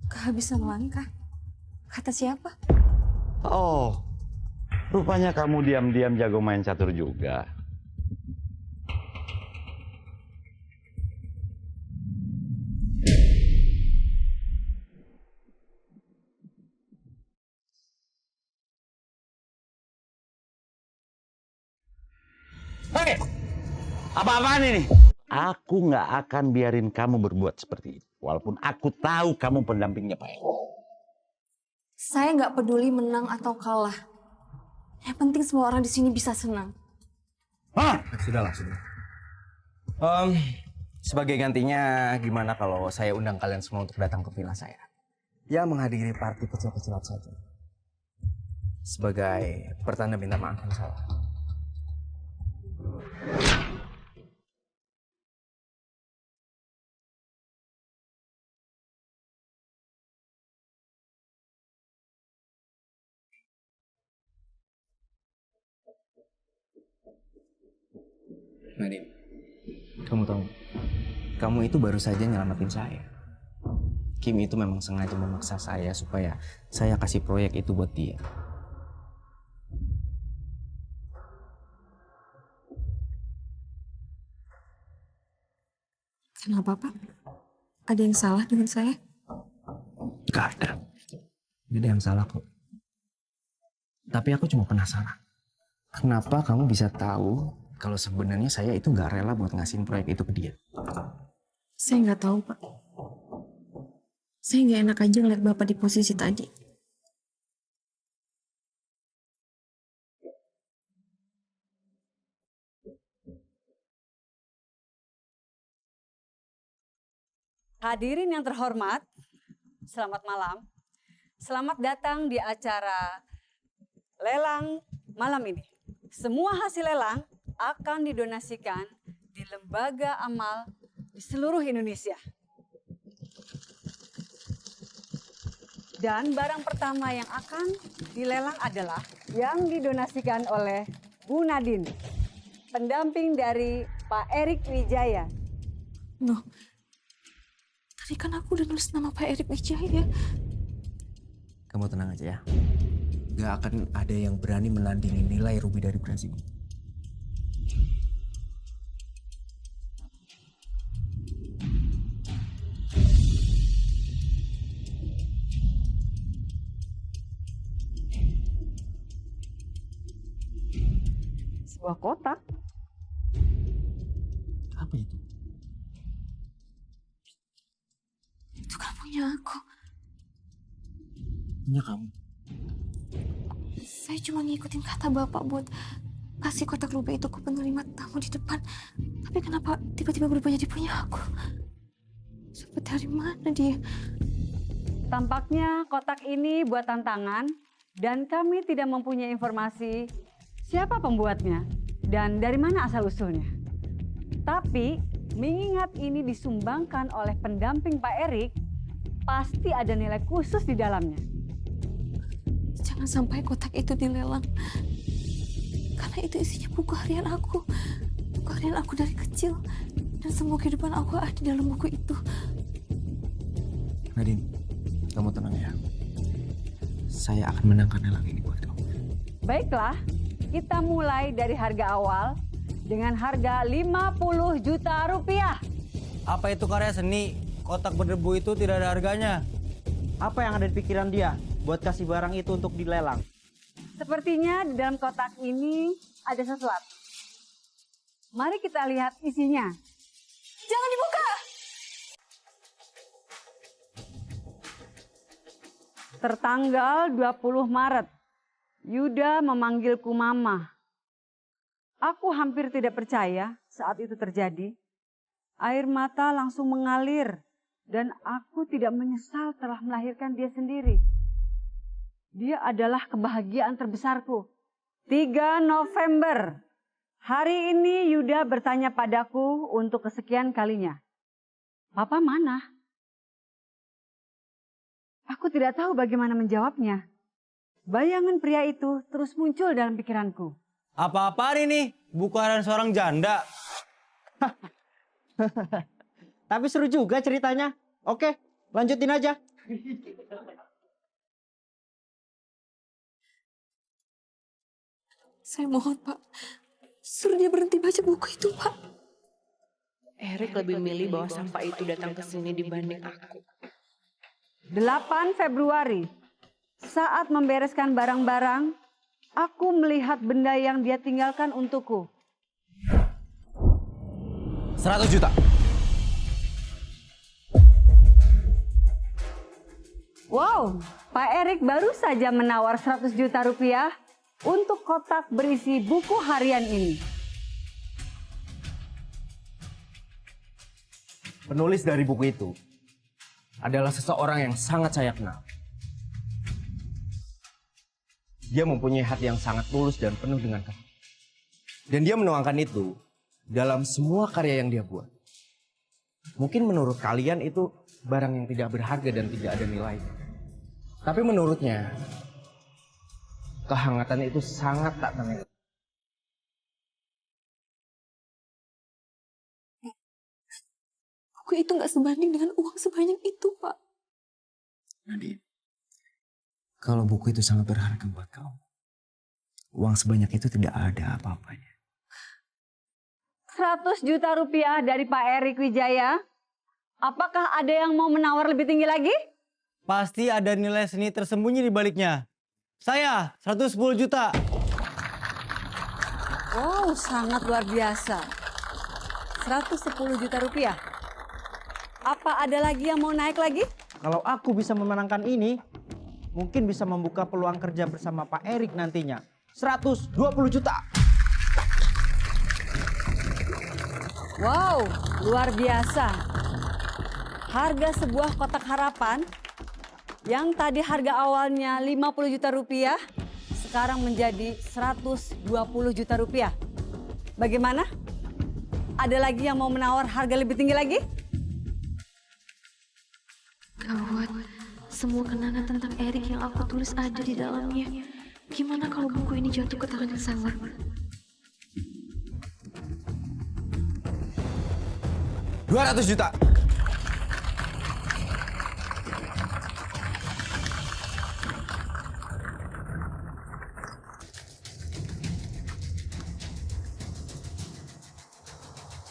Kehabisan langkah. Kata siapa? Oh, rupanya kamu diam-diam jago main catur juga. Hei, apa-apaan ini? Aku nggak akan biarin kamu berbuat seperti itu. Walaupun aku tahu kamu pendampingnya Pak Erik. Saya nggak peduli menang atau kalah. Yang penting semua orang di sini bisa senang. Hah? Sudahlah, sudah. Sebagai gantinya, gimana kalau saya undang kalian semua untuk datang ke villa saya? Ya, menghadiri party kecil-kecilan saja. Sebagai pertanda minta maaf yang salah. Nadine, kamu tahu, kamu itu baru saja nyelamatin saya. Kim itu memang sengaja memaksa saya supaya saya kasih proyek itu buat dia. Kenapa, Pak? Ada yang salah dengan saya? Gak ada. Gak ada yang salah kok. Tapi aku cuma penasaran. Kenapa kamu bisa tahu kalau sebenarnya saya itu gak rela buat ngasihin proyek itu ke dia? Saya nggak tahu, Pak. Saya nggak enak aja ngeliat Bapak di posisi tadi. Hadirin yang terhormat, selamat malam. Selamat datang di acara lelang malam ini. Semua hasil lelang akan didonasikan di lembaga amal di seluruh Indonesia. Dan barang pertama yang akan dilelang adalah yang didonasikan oleh Bu Nadine, pendamping dari Pak Erik Wijaya. Loh, tadi kan aku udah nulis nama Pak Erik Wijaya. Kamu tenang aja ya. Gak akan ada yang berani menandingi nilai Ruby dari Brazil. Sebuah kotak. Apa itu? punya aku. Punya kamu? Saya cuma ngikutin kata bapak buat kasih kotak rupiah itu ke penerima tamu di depan. Tapi kenapa tiba-tiba berubah jadi punya aku? Sampai dari mana dia? Tampaknya kotak ini buat tantangan dan kami tidak mempunyai informasi siapa pembuatnya dan dari mana asal-usulnya. Tapi mengingat ini disumbangkan oleh pendamping Pak Erik, pasti ada nilai khusus di dalamnya. Jangan sampai kotak itu dilelang. Karena itu isinya buku harian aku. Buku harian aku dari kecil. Dan semua kehidupan aku ada di dalam buku itu. Nadine, kamu tenang ya. Saya akan menangkan lelang ini buat kamu. Baiklah, kita mulai dari harga awal dengan harga 50 juta rupiah. Apa itu karya seni? Kotak berdebu itu tidak ada harganya. Apa yang ada di pikiran dia buat kasih barang itu untuk dilelang? Sepertinya di dalam kotak ini ada sesuatu. Mari kita lihat isinya. Jangan dibuka! Tertanggal 20 Maret, Yuda memanggilku Mama. Aku hampir tidak percaya saat itu terjadi. Air mata langsung mengalir dan aku tidak menyesal telah melahirkan dia sendiri. Dia adalah kebahagiaan terbesarku. 3 November. Hari ini Yuda bertanya padaku untuk kesekian kalinya. Papa mana? Aku tidak tahu bagaimana menjawabnya. Bayangan pria itu terus muncul dalam pikiranku. Apa-apaan ini? Buku harian seorang janda. Tapi seru juga ceritanya. Oke, lanjutin aja. Saya mohon, Pak. Suruh dia berhenti baca buku itu, Pak. Erik lebih milih bawa sampah itu datang ke sini dibanding aku. 8 Februari, saat membereskan barang-barang, aku melihat benda yang dia tinggalkan untukku. 100 juta. Wow, Pak Erik baru saja menawar 100 juta rupiah untuk kotak berisi buku harian ini. Penulis dari buku itu adalah seseorang yang sangat saya kenal. Dia mempunyai hati yang sangat tulus dan penuh dengan kasih. Dan dia menuangkan itu dalam semua karya yang dia buat. Mungkin menurut kalian itu barang yang tidak berharga dan tidak ada nilainya. Tapi menurutnya, kehangatan itu sangat tak ternilai. Buku itu nggak sebanding dengan uang sebanyak itu, Pak. Nadine, kalau buku itu sangat berharga buat kamu, uang sebanyak itu tidak ada apa-apanya. 100 juta rupiah dari Pak Erik Wijaya. Apakah ada yang mau menawar lebih tinggi lagi? Pasti ada nilai seni tersembunyi di baliknya. Saya 110 juta. Wow, sangat luar biasa. 110 juta rupiah. Apa ada lagi yang mau naik lagi? Kalau aku bisa memenangkan ini, mungkin bisa membuka peluang kerja bersama Pak Erik nantinya. 120 juta. Wow, luar biasa. Harga sebuah kotak harapan yang tadi harga awalnya 50 juta rupiah, sekarang menjadi 120 juta rupiah. Bagaimana? Ada lagi yang mau menawar harga lebih tinggi lagi? Gawat, semua kenangan tentang Erik yang aku tulis ada di dalamnya. Gimana kalau buku ini jatuh ke tangan yang salah? 200 juta.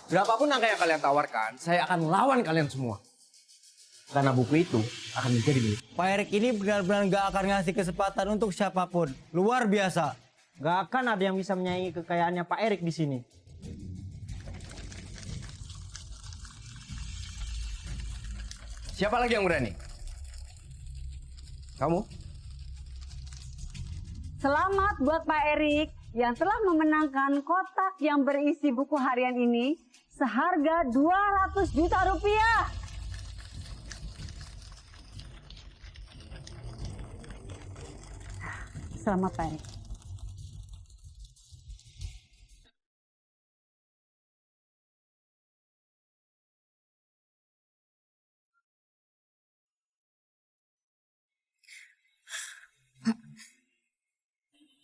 Berapapun angka yang kalian tawarkan, saya akan lawan kalian semua. Karena buku itu akan menjadi milik. Pak Erik ini benar-benar gak akan ngasih kesempatan untuk siapapun. Luar biasa. Gak akan ada yang bisa menyaingi kekayaannya Pak Erik di sini. Siapa lagi yang berani? Kamu? Selamat buat Pak Erik yang telah memenangkan kotak yang berisi buku harian ini seharga 200 juta rupiah. Selamat Pak Erik.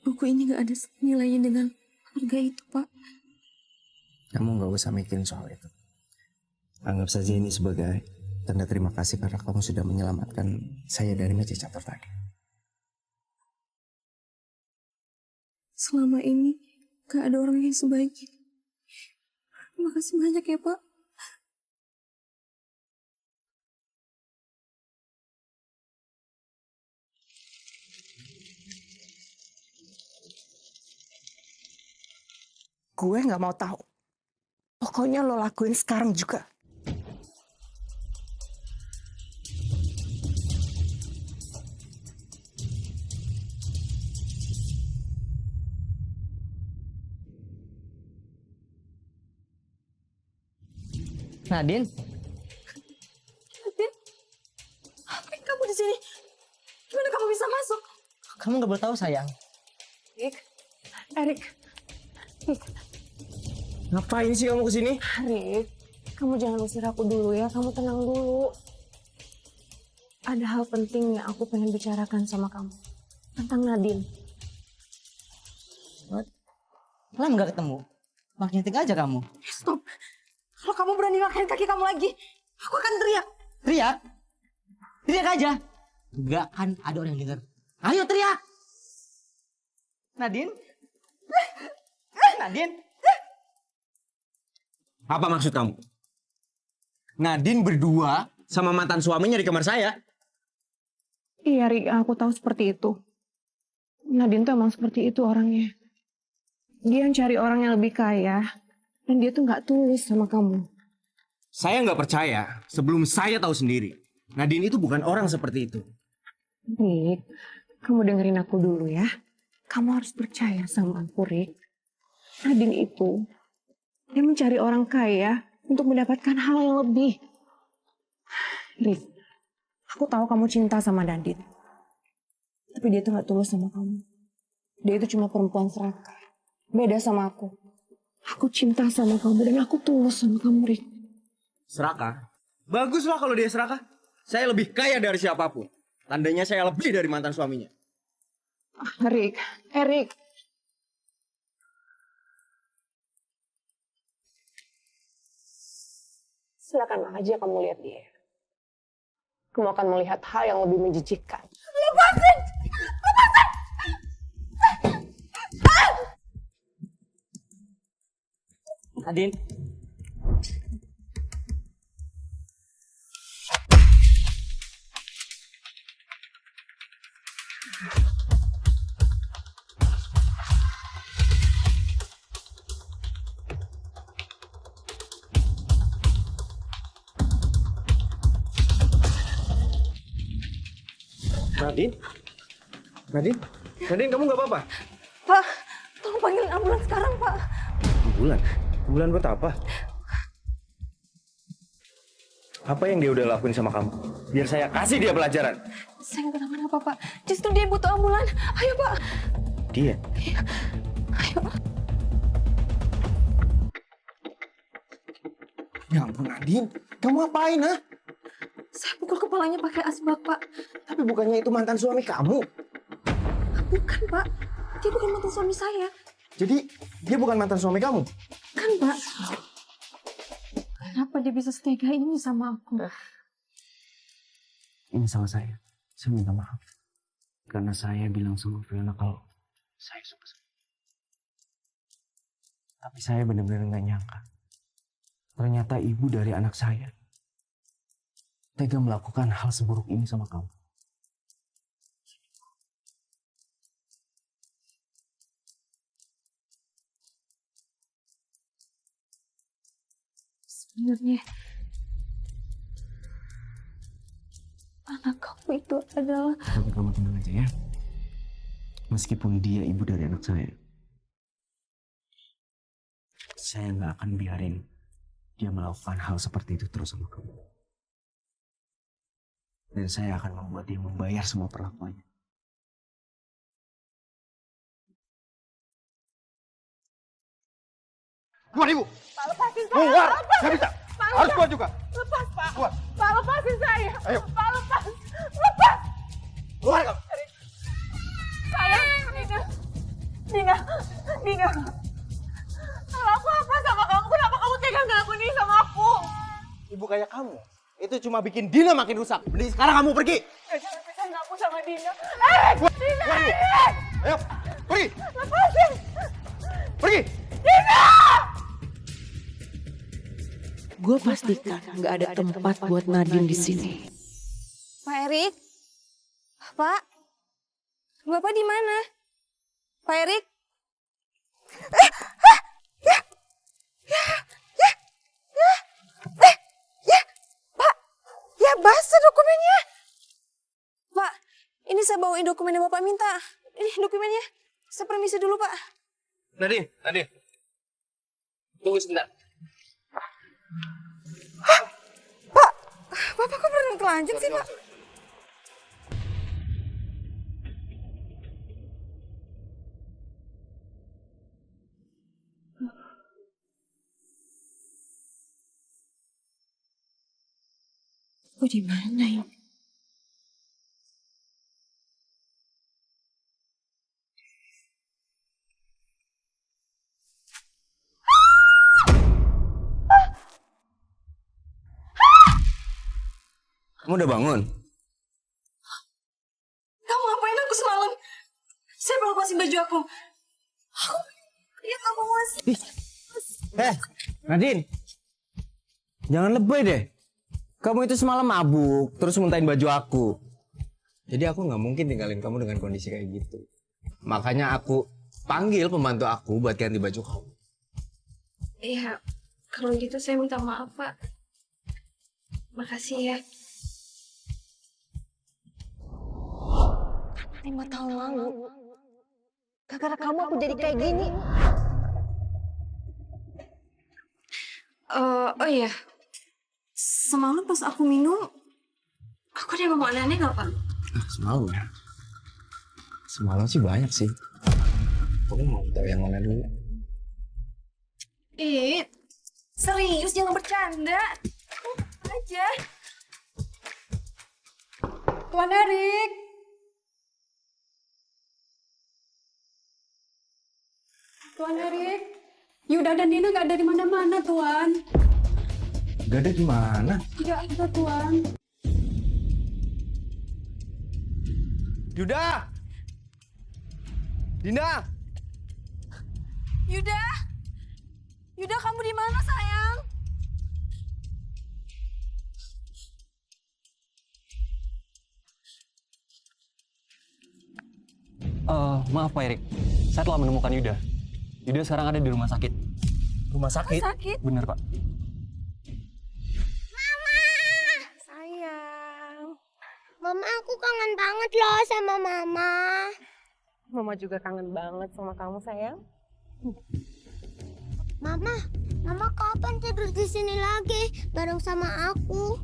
Buku ini gak ada nilainya dengan harga itu, Pak. Kamu nggak usah mikirin soal itu. Anggap saja ini sebagai tanda terima kasih karena kamu sudah menyelamatkan saya dari meja catur tadi. Selama ini gak ada orang yang sebaik ini. Terima kasih banyak ya, Pak. Gue nggak mau tahu. Pokoknya lo lakuin sekarang juga. Nadine, Ngapain kamu di sini? Gimana kamu bisa masuk? kamu nggak boleh tahu sayang. Erik. Ngapain sih kamu kesini? Erik, kamu jangan usir aku dulu ya. Kamu tenang dulu. Ada hal penting yang aku pengen bicarakan sama kamu. Tentang Nadine. Lama nggak ketemu. Makin cantik aja kamu. Stop. Kalau kamu berani ngakain kaki kamu lagi, aku akan teriak. Teriak? Teriak aja. Nggak akan ada orang yang dengar. Ayo teriak. Nadine? Nadine? Apa maksud kamu? Nadine berdua sama mantan suaminya di kamar saya. Iya, Rik, aku tahu seperti itu. Nadine tuh emang seperti itu orangnya. Dia yang cari orang yang lebih kaya, dan dia tuh nggak tulus sama kamu. Saya nggak percaya sebelum saya tahu sendiri. Nadine itu bukan orang seperti itu. Rik, kamu dengerin aku dulu ya. Kamu harus percaya sama aku, Rik. Nadine itu, dia mencari orang kaya untuk mendapatkan hal yang lebih. Rik, aku tahu kamu cinta sama Nadine. Tapi dia tuh gak tulus sama kamu. Dia itu cuma perempuan serakah. Beda sama aku. Aku cinta sama kamu dan aku tulus sama kamu, Rik. Serakah? Baguslah kalau dia serakah. Saya lebih kaya dari siapapun. Tandanya saya lebih dari mantan suaminya. Rik, Erik. Silakan aja kamu lihat dia. Kamu akan melihat hal yang lebih menjijikkan. Lepasin! Lepasin! Nadine. Nadine? Nadine? Nadine, kamu nggak apa-apa? Pak, tolong panggilin ambulans sekarang, Pak. Ambulan? Ambulan buat apa? Apa yang dia udah lakuin sama kamu? Biar saya kasih dia pelajaran. Saya nggak kenapa-napa, Pak. Justru dia butuh ambulan. Ayo, Pak. Dia? Ayo. Ya ampun, Nadine. Kamu ngapain, ha? Saya pukul kepalanya pakai asbak, Pak. Tapi bukannya itu mantan suami kamu? Bukan, Pak. Dia bukan mantan suami saya. Jadi, dia bukan mantan suami kamu? Kan, Pak. Kenapa dia bisa setega ini sama aku? Ini salah saya. Saya minta maaf. Karena saya bilang sama Fiona kalau saya suka sama dia. Tapi saya benar-benar nggak nyangka. Ternyata ibu dari anak saya tega melakukan hal seburuk ini sama kamu. Sebenarnya anak kamu itu adalah... Tapi kamu tenang aja ya. Meskipun dia ibu dari anak saya nggak akan biarin dia melakukan hal seperti itu terus sama kamu. Dan saya akan membuat dia membayar semua perlakuannya. Keluar ibu! Pak, lepasin saya! Keluar! Lepas. Nggak bisa! Pak, Harus keluar juga! Lepas, Pak! Keluar! Pak, lepasin saya! Ayo. Pak, lepas! Lepas! Keluar kamu! Sayang, Dina! Dina! Salah aku apa sama kamu? Kenapa kamu tega ngelakuin ini sama aku? Ibu kayak kamu, itu cuma bikin Dina makin rusak. Mending sekarang kamu pergi! Jangan pisahin aku sama Dina. Erik! Dina! Keluar, ibu. Erik! Ayo, pergi! Lepasin! Pergi! Dina! Gue pastikan nggak ada tempat buat Nadine di sini. Pak Erik? Pak? Bapak di mana? Pak Erik? Pak, ya basah dokumennya. Pak, ini saya bawain dokumen yang Bapak minta. Ini dokumennya. Saya permisi dulu, Pak. Nadine. Tunggu sebentar. Bapak kok berenang telanjang sih, Pak? Gue di mana ya? Kamu udah bangun? Kamu ngapain aku semalam? Saya baru lepasin baju aku. Lihat kamu, Mas. Nadine! Jangan lebay deh. Kamu itu semalam mabuk, terus muntahin baju aku. Jadi aku nggak mungkin tinggalin kamu dengan kondisi kayak gitu. Makanya aku panggil pembantu aku buat ganti baju kamu. Iya, kalau gitu saya minta maaf, Pak. Makasih ya. 5 tahun lalu, gara-gara kamu aku jadi kayak gini. Oh iya, semalam pas aku minum, aku ada ngomong aneh-aneh gak, Pak? Semalam ya? Semalam sih banyak sih. Kamu mau tahu yang mana dulu? Serius, jangan bercanda. Aja. Tuan Erik. Tuan Erik. Yuda dan Dina gak ada di mana-mana, Tuan. Gak ada di mana? Tidak ada, Tuan. Yuda! Dina! Yuda? Yuda, kamu di mana, sayang? Maaf Pak Erik, saya telah menemukan Yuda. Yuda sekarang ada di rumah sakit. Rumah sakit? Sakit? Benar Pak. Sayang. Mama, aku kangen banget loh sama Mama. Mama juga kangen banget sama kamu, sayang. Mama kapan tidur di sini lagi bareng sama aku?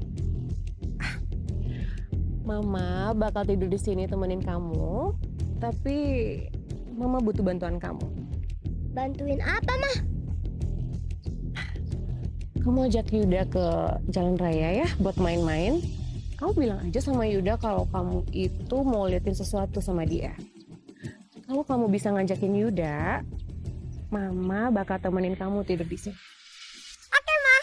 Mama bakal tidur di sini temenin kamu, tapi Mama butuh bantuan kamu. Bantuin apa, Ma? Kamu ajak Yuda ke jalan raya ya buat main-main. Kamu bilang aja sama Yuda kalau kamu itu mau liatin sesuatu sama dia. Kalau kamu bisa ngajakin Yuda, Mama bakal temenin kamu tidur di sini. Oke, Ma.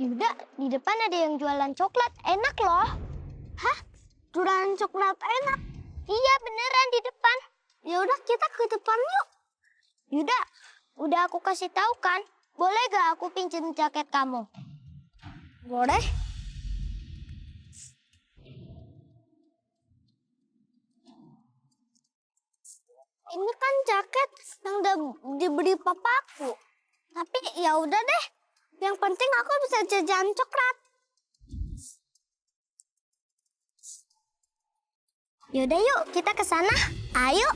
Yuda, di depan ada yang jualan coklat. Enak loh. Hah? Jualan coklat enak? Iya, beneran di depan. Ya udah, kita ke depan yuk. Yuda, udah aku kasih tahu kan? Boleh gak aku pinjem jaket kamu? Boleh. Ini kan jaket yang udah diberi papaku. Tapi ya udah deh. Yang penting aku bisa jajan coklat. Yaudah yuk, kita ke sana. Ayo.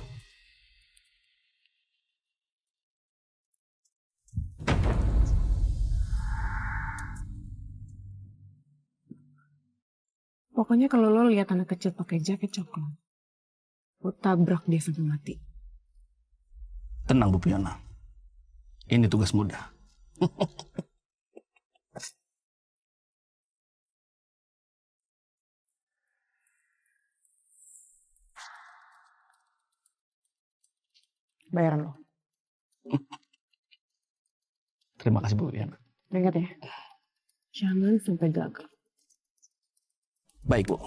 Pokoknya kalau lo lihat anak kecil pakai jaket coklat, lo tabrak dia sampai mati. Tenang Bu Fiona. Ini tugas mudah. Bayaran lo. Terima kasih Bu Fiona. Ingat ya, jangan sampai gagal. Baik Bu.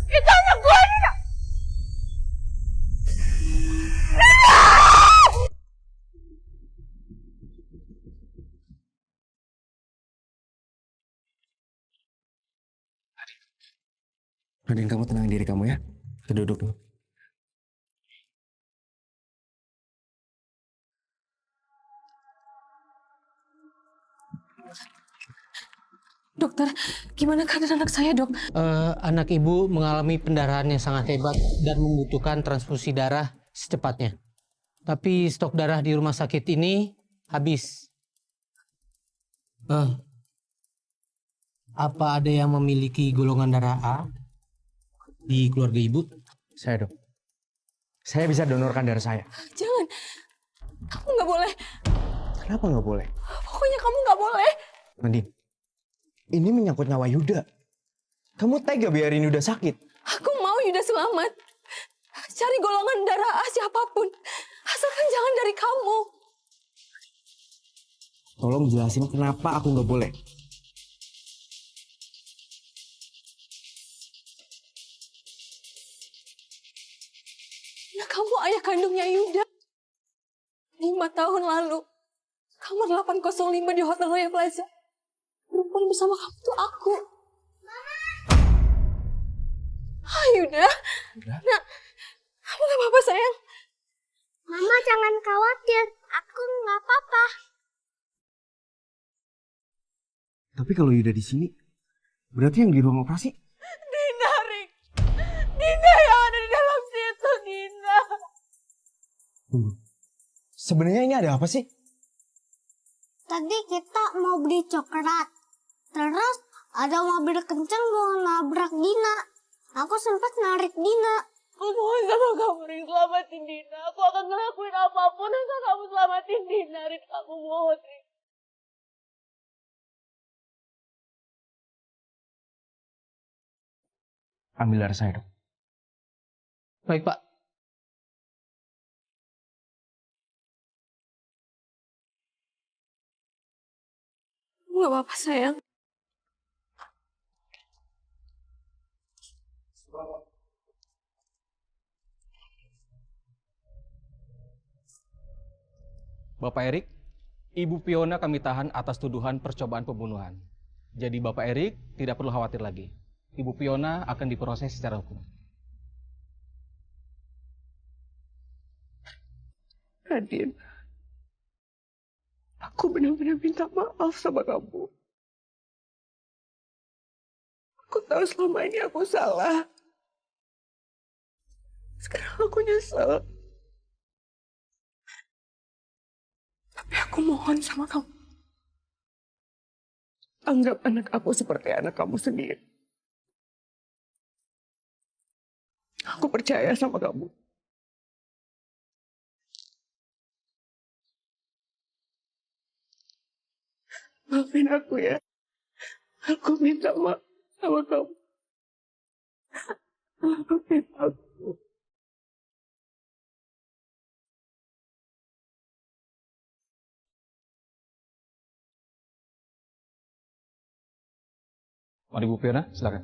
Itu anak gue nih. Nadine, kamu tenang diri kamu ya. Kita duduk dulu. Dokter, gimana keadaan anak saya, Dok? Anak ibu mengalami pendarahan yang sangat hebat dan membutuhkan transfusi darah secepatnya. Tapi stok darah di rumah sakit ini habis. Apa ada yang memiliki golongan darah A di keluarga ibu? Saya, Dok. Saya bisa donorkan darah saya. Jangan, kamu nggak boleh. Kenapa nggak boleh? Pokoknya kamu nggak boleh. Nadine, ini menyangkut nyawa Yuda. Kamu tega biarin Yuda sakit? Aku mau Yuda selamat. Cari golongan darah A siapapun. Asalkan jangan dari kamu. Tolong jelasin kenapa aku nggak boleh. Ya kamu ayah kandungnya Yuda. 5 tahun lalu. Kamar 805 di Hotel Royal Plaza. Perempuan bersama kamu tuh aku. Ah, Yuda. Nak, kamu gak apa-apa sayang. Mama jangan khawatir, aku nggak apa-apa. Tapi kalau Yuda di sini, berarti yang di ruang operasi? Dina, Rik. Dina yang ada di dalam situ, Dina. Tunggu. Sebenarnya ini ada apa sih? Tadi kita mau beli coklat. Terus ada mobil kenceng mau nabrak Dina. Aku sempat narik Dina. Aku mohon sama kamu, Rik, selamatin Dina. Aku akan ngelakuin apapun asal kamu selamatin Dina, Rik. Aku mohon, Rik. Ambil darah saya, Dok. Baik, Pak. Gak apa-apa sayang. Bapak Erik, Ibu Fiona kami tahan atas tuduhan percobaan pembunuhan. Jadi Bapak Erik tidak perlu khawatir lagi. Ibu Fiona akan diproses secara hukum. Nadine, aku benar-benar minta maaf sama kamu. Aku tahu selama ini aku salah. Sekarang aku nyesel. Tapi aku mohon sama kamu. Anggap anak aku seperti anak kamu sendiri. Aku percaya sama kamu. Maafin aku ya. Aku minta maaf sama kamu. Maafin aku. Mari Bu Fiona, silakan.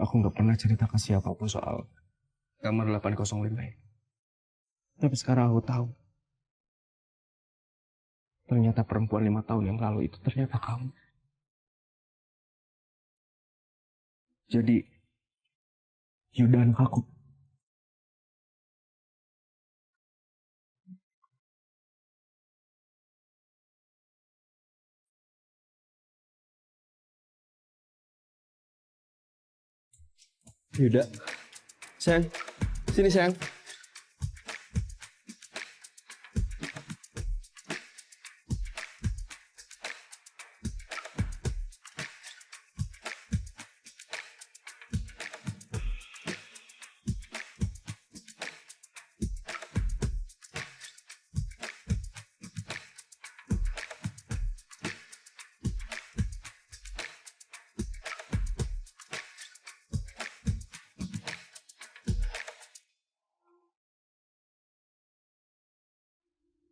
Aku nggak pernah cerita ke siapapun soal kamar 805 ini. Tapi sekarang aku tahu. Ternyata perempuan 5 tahun yang lalu itu ternyata kamu. Jadi, Yuda anak aku. Yuda, sayang, sini sayang.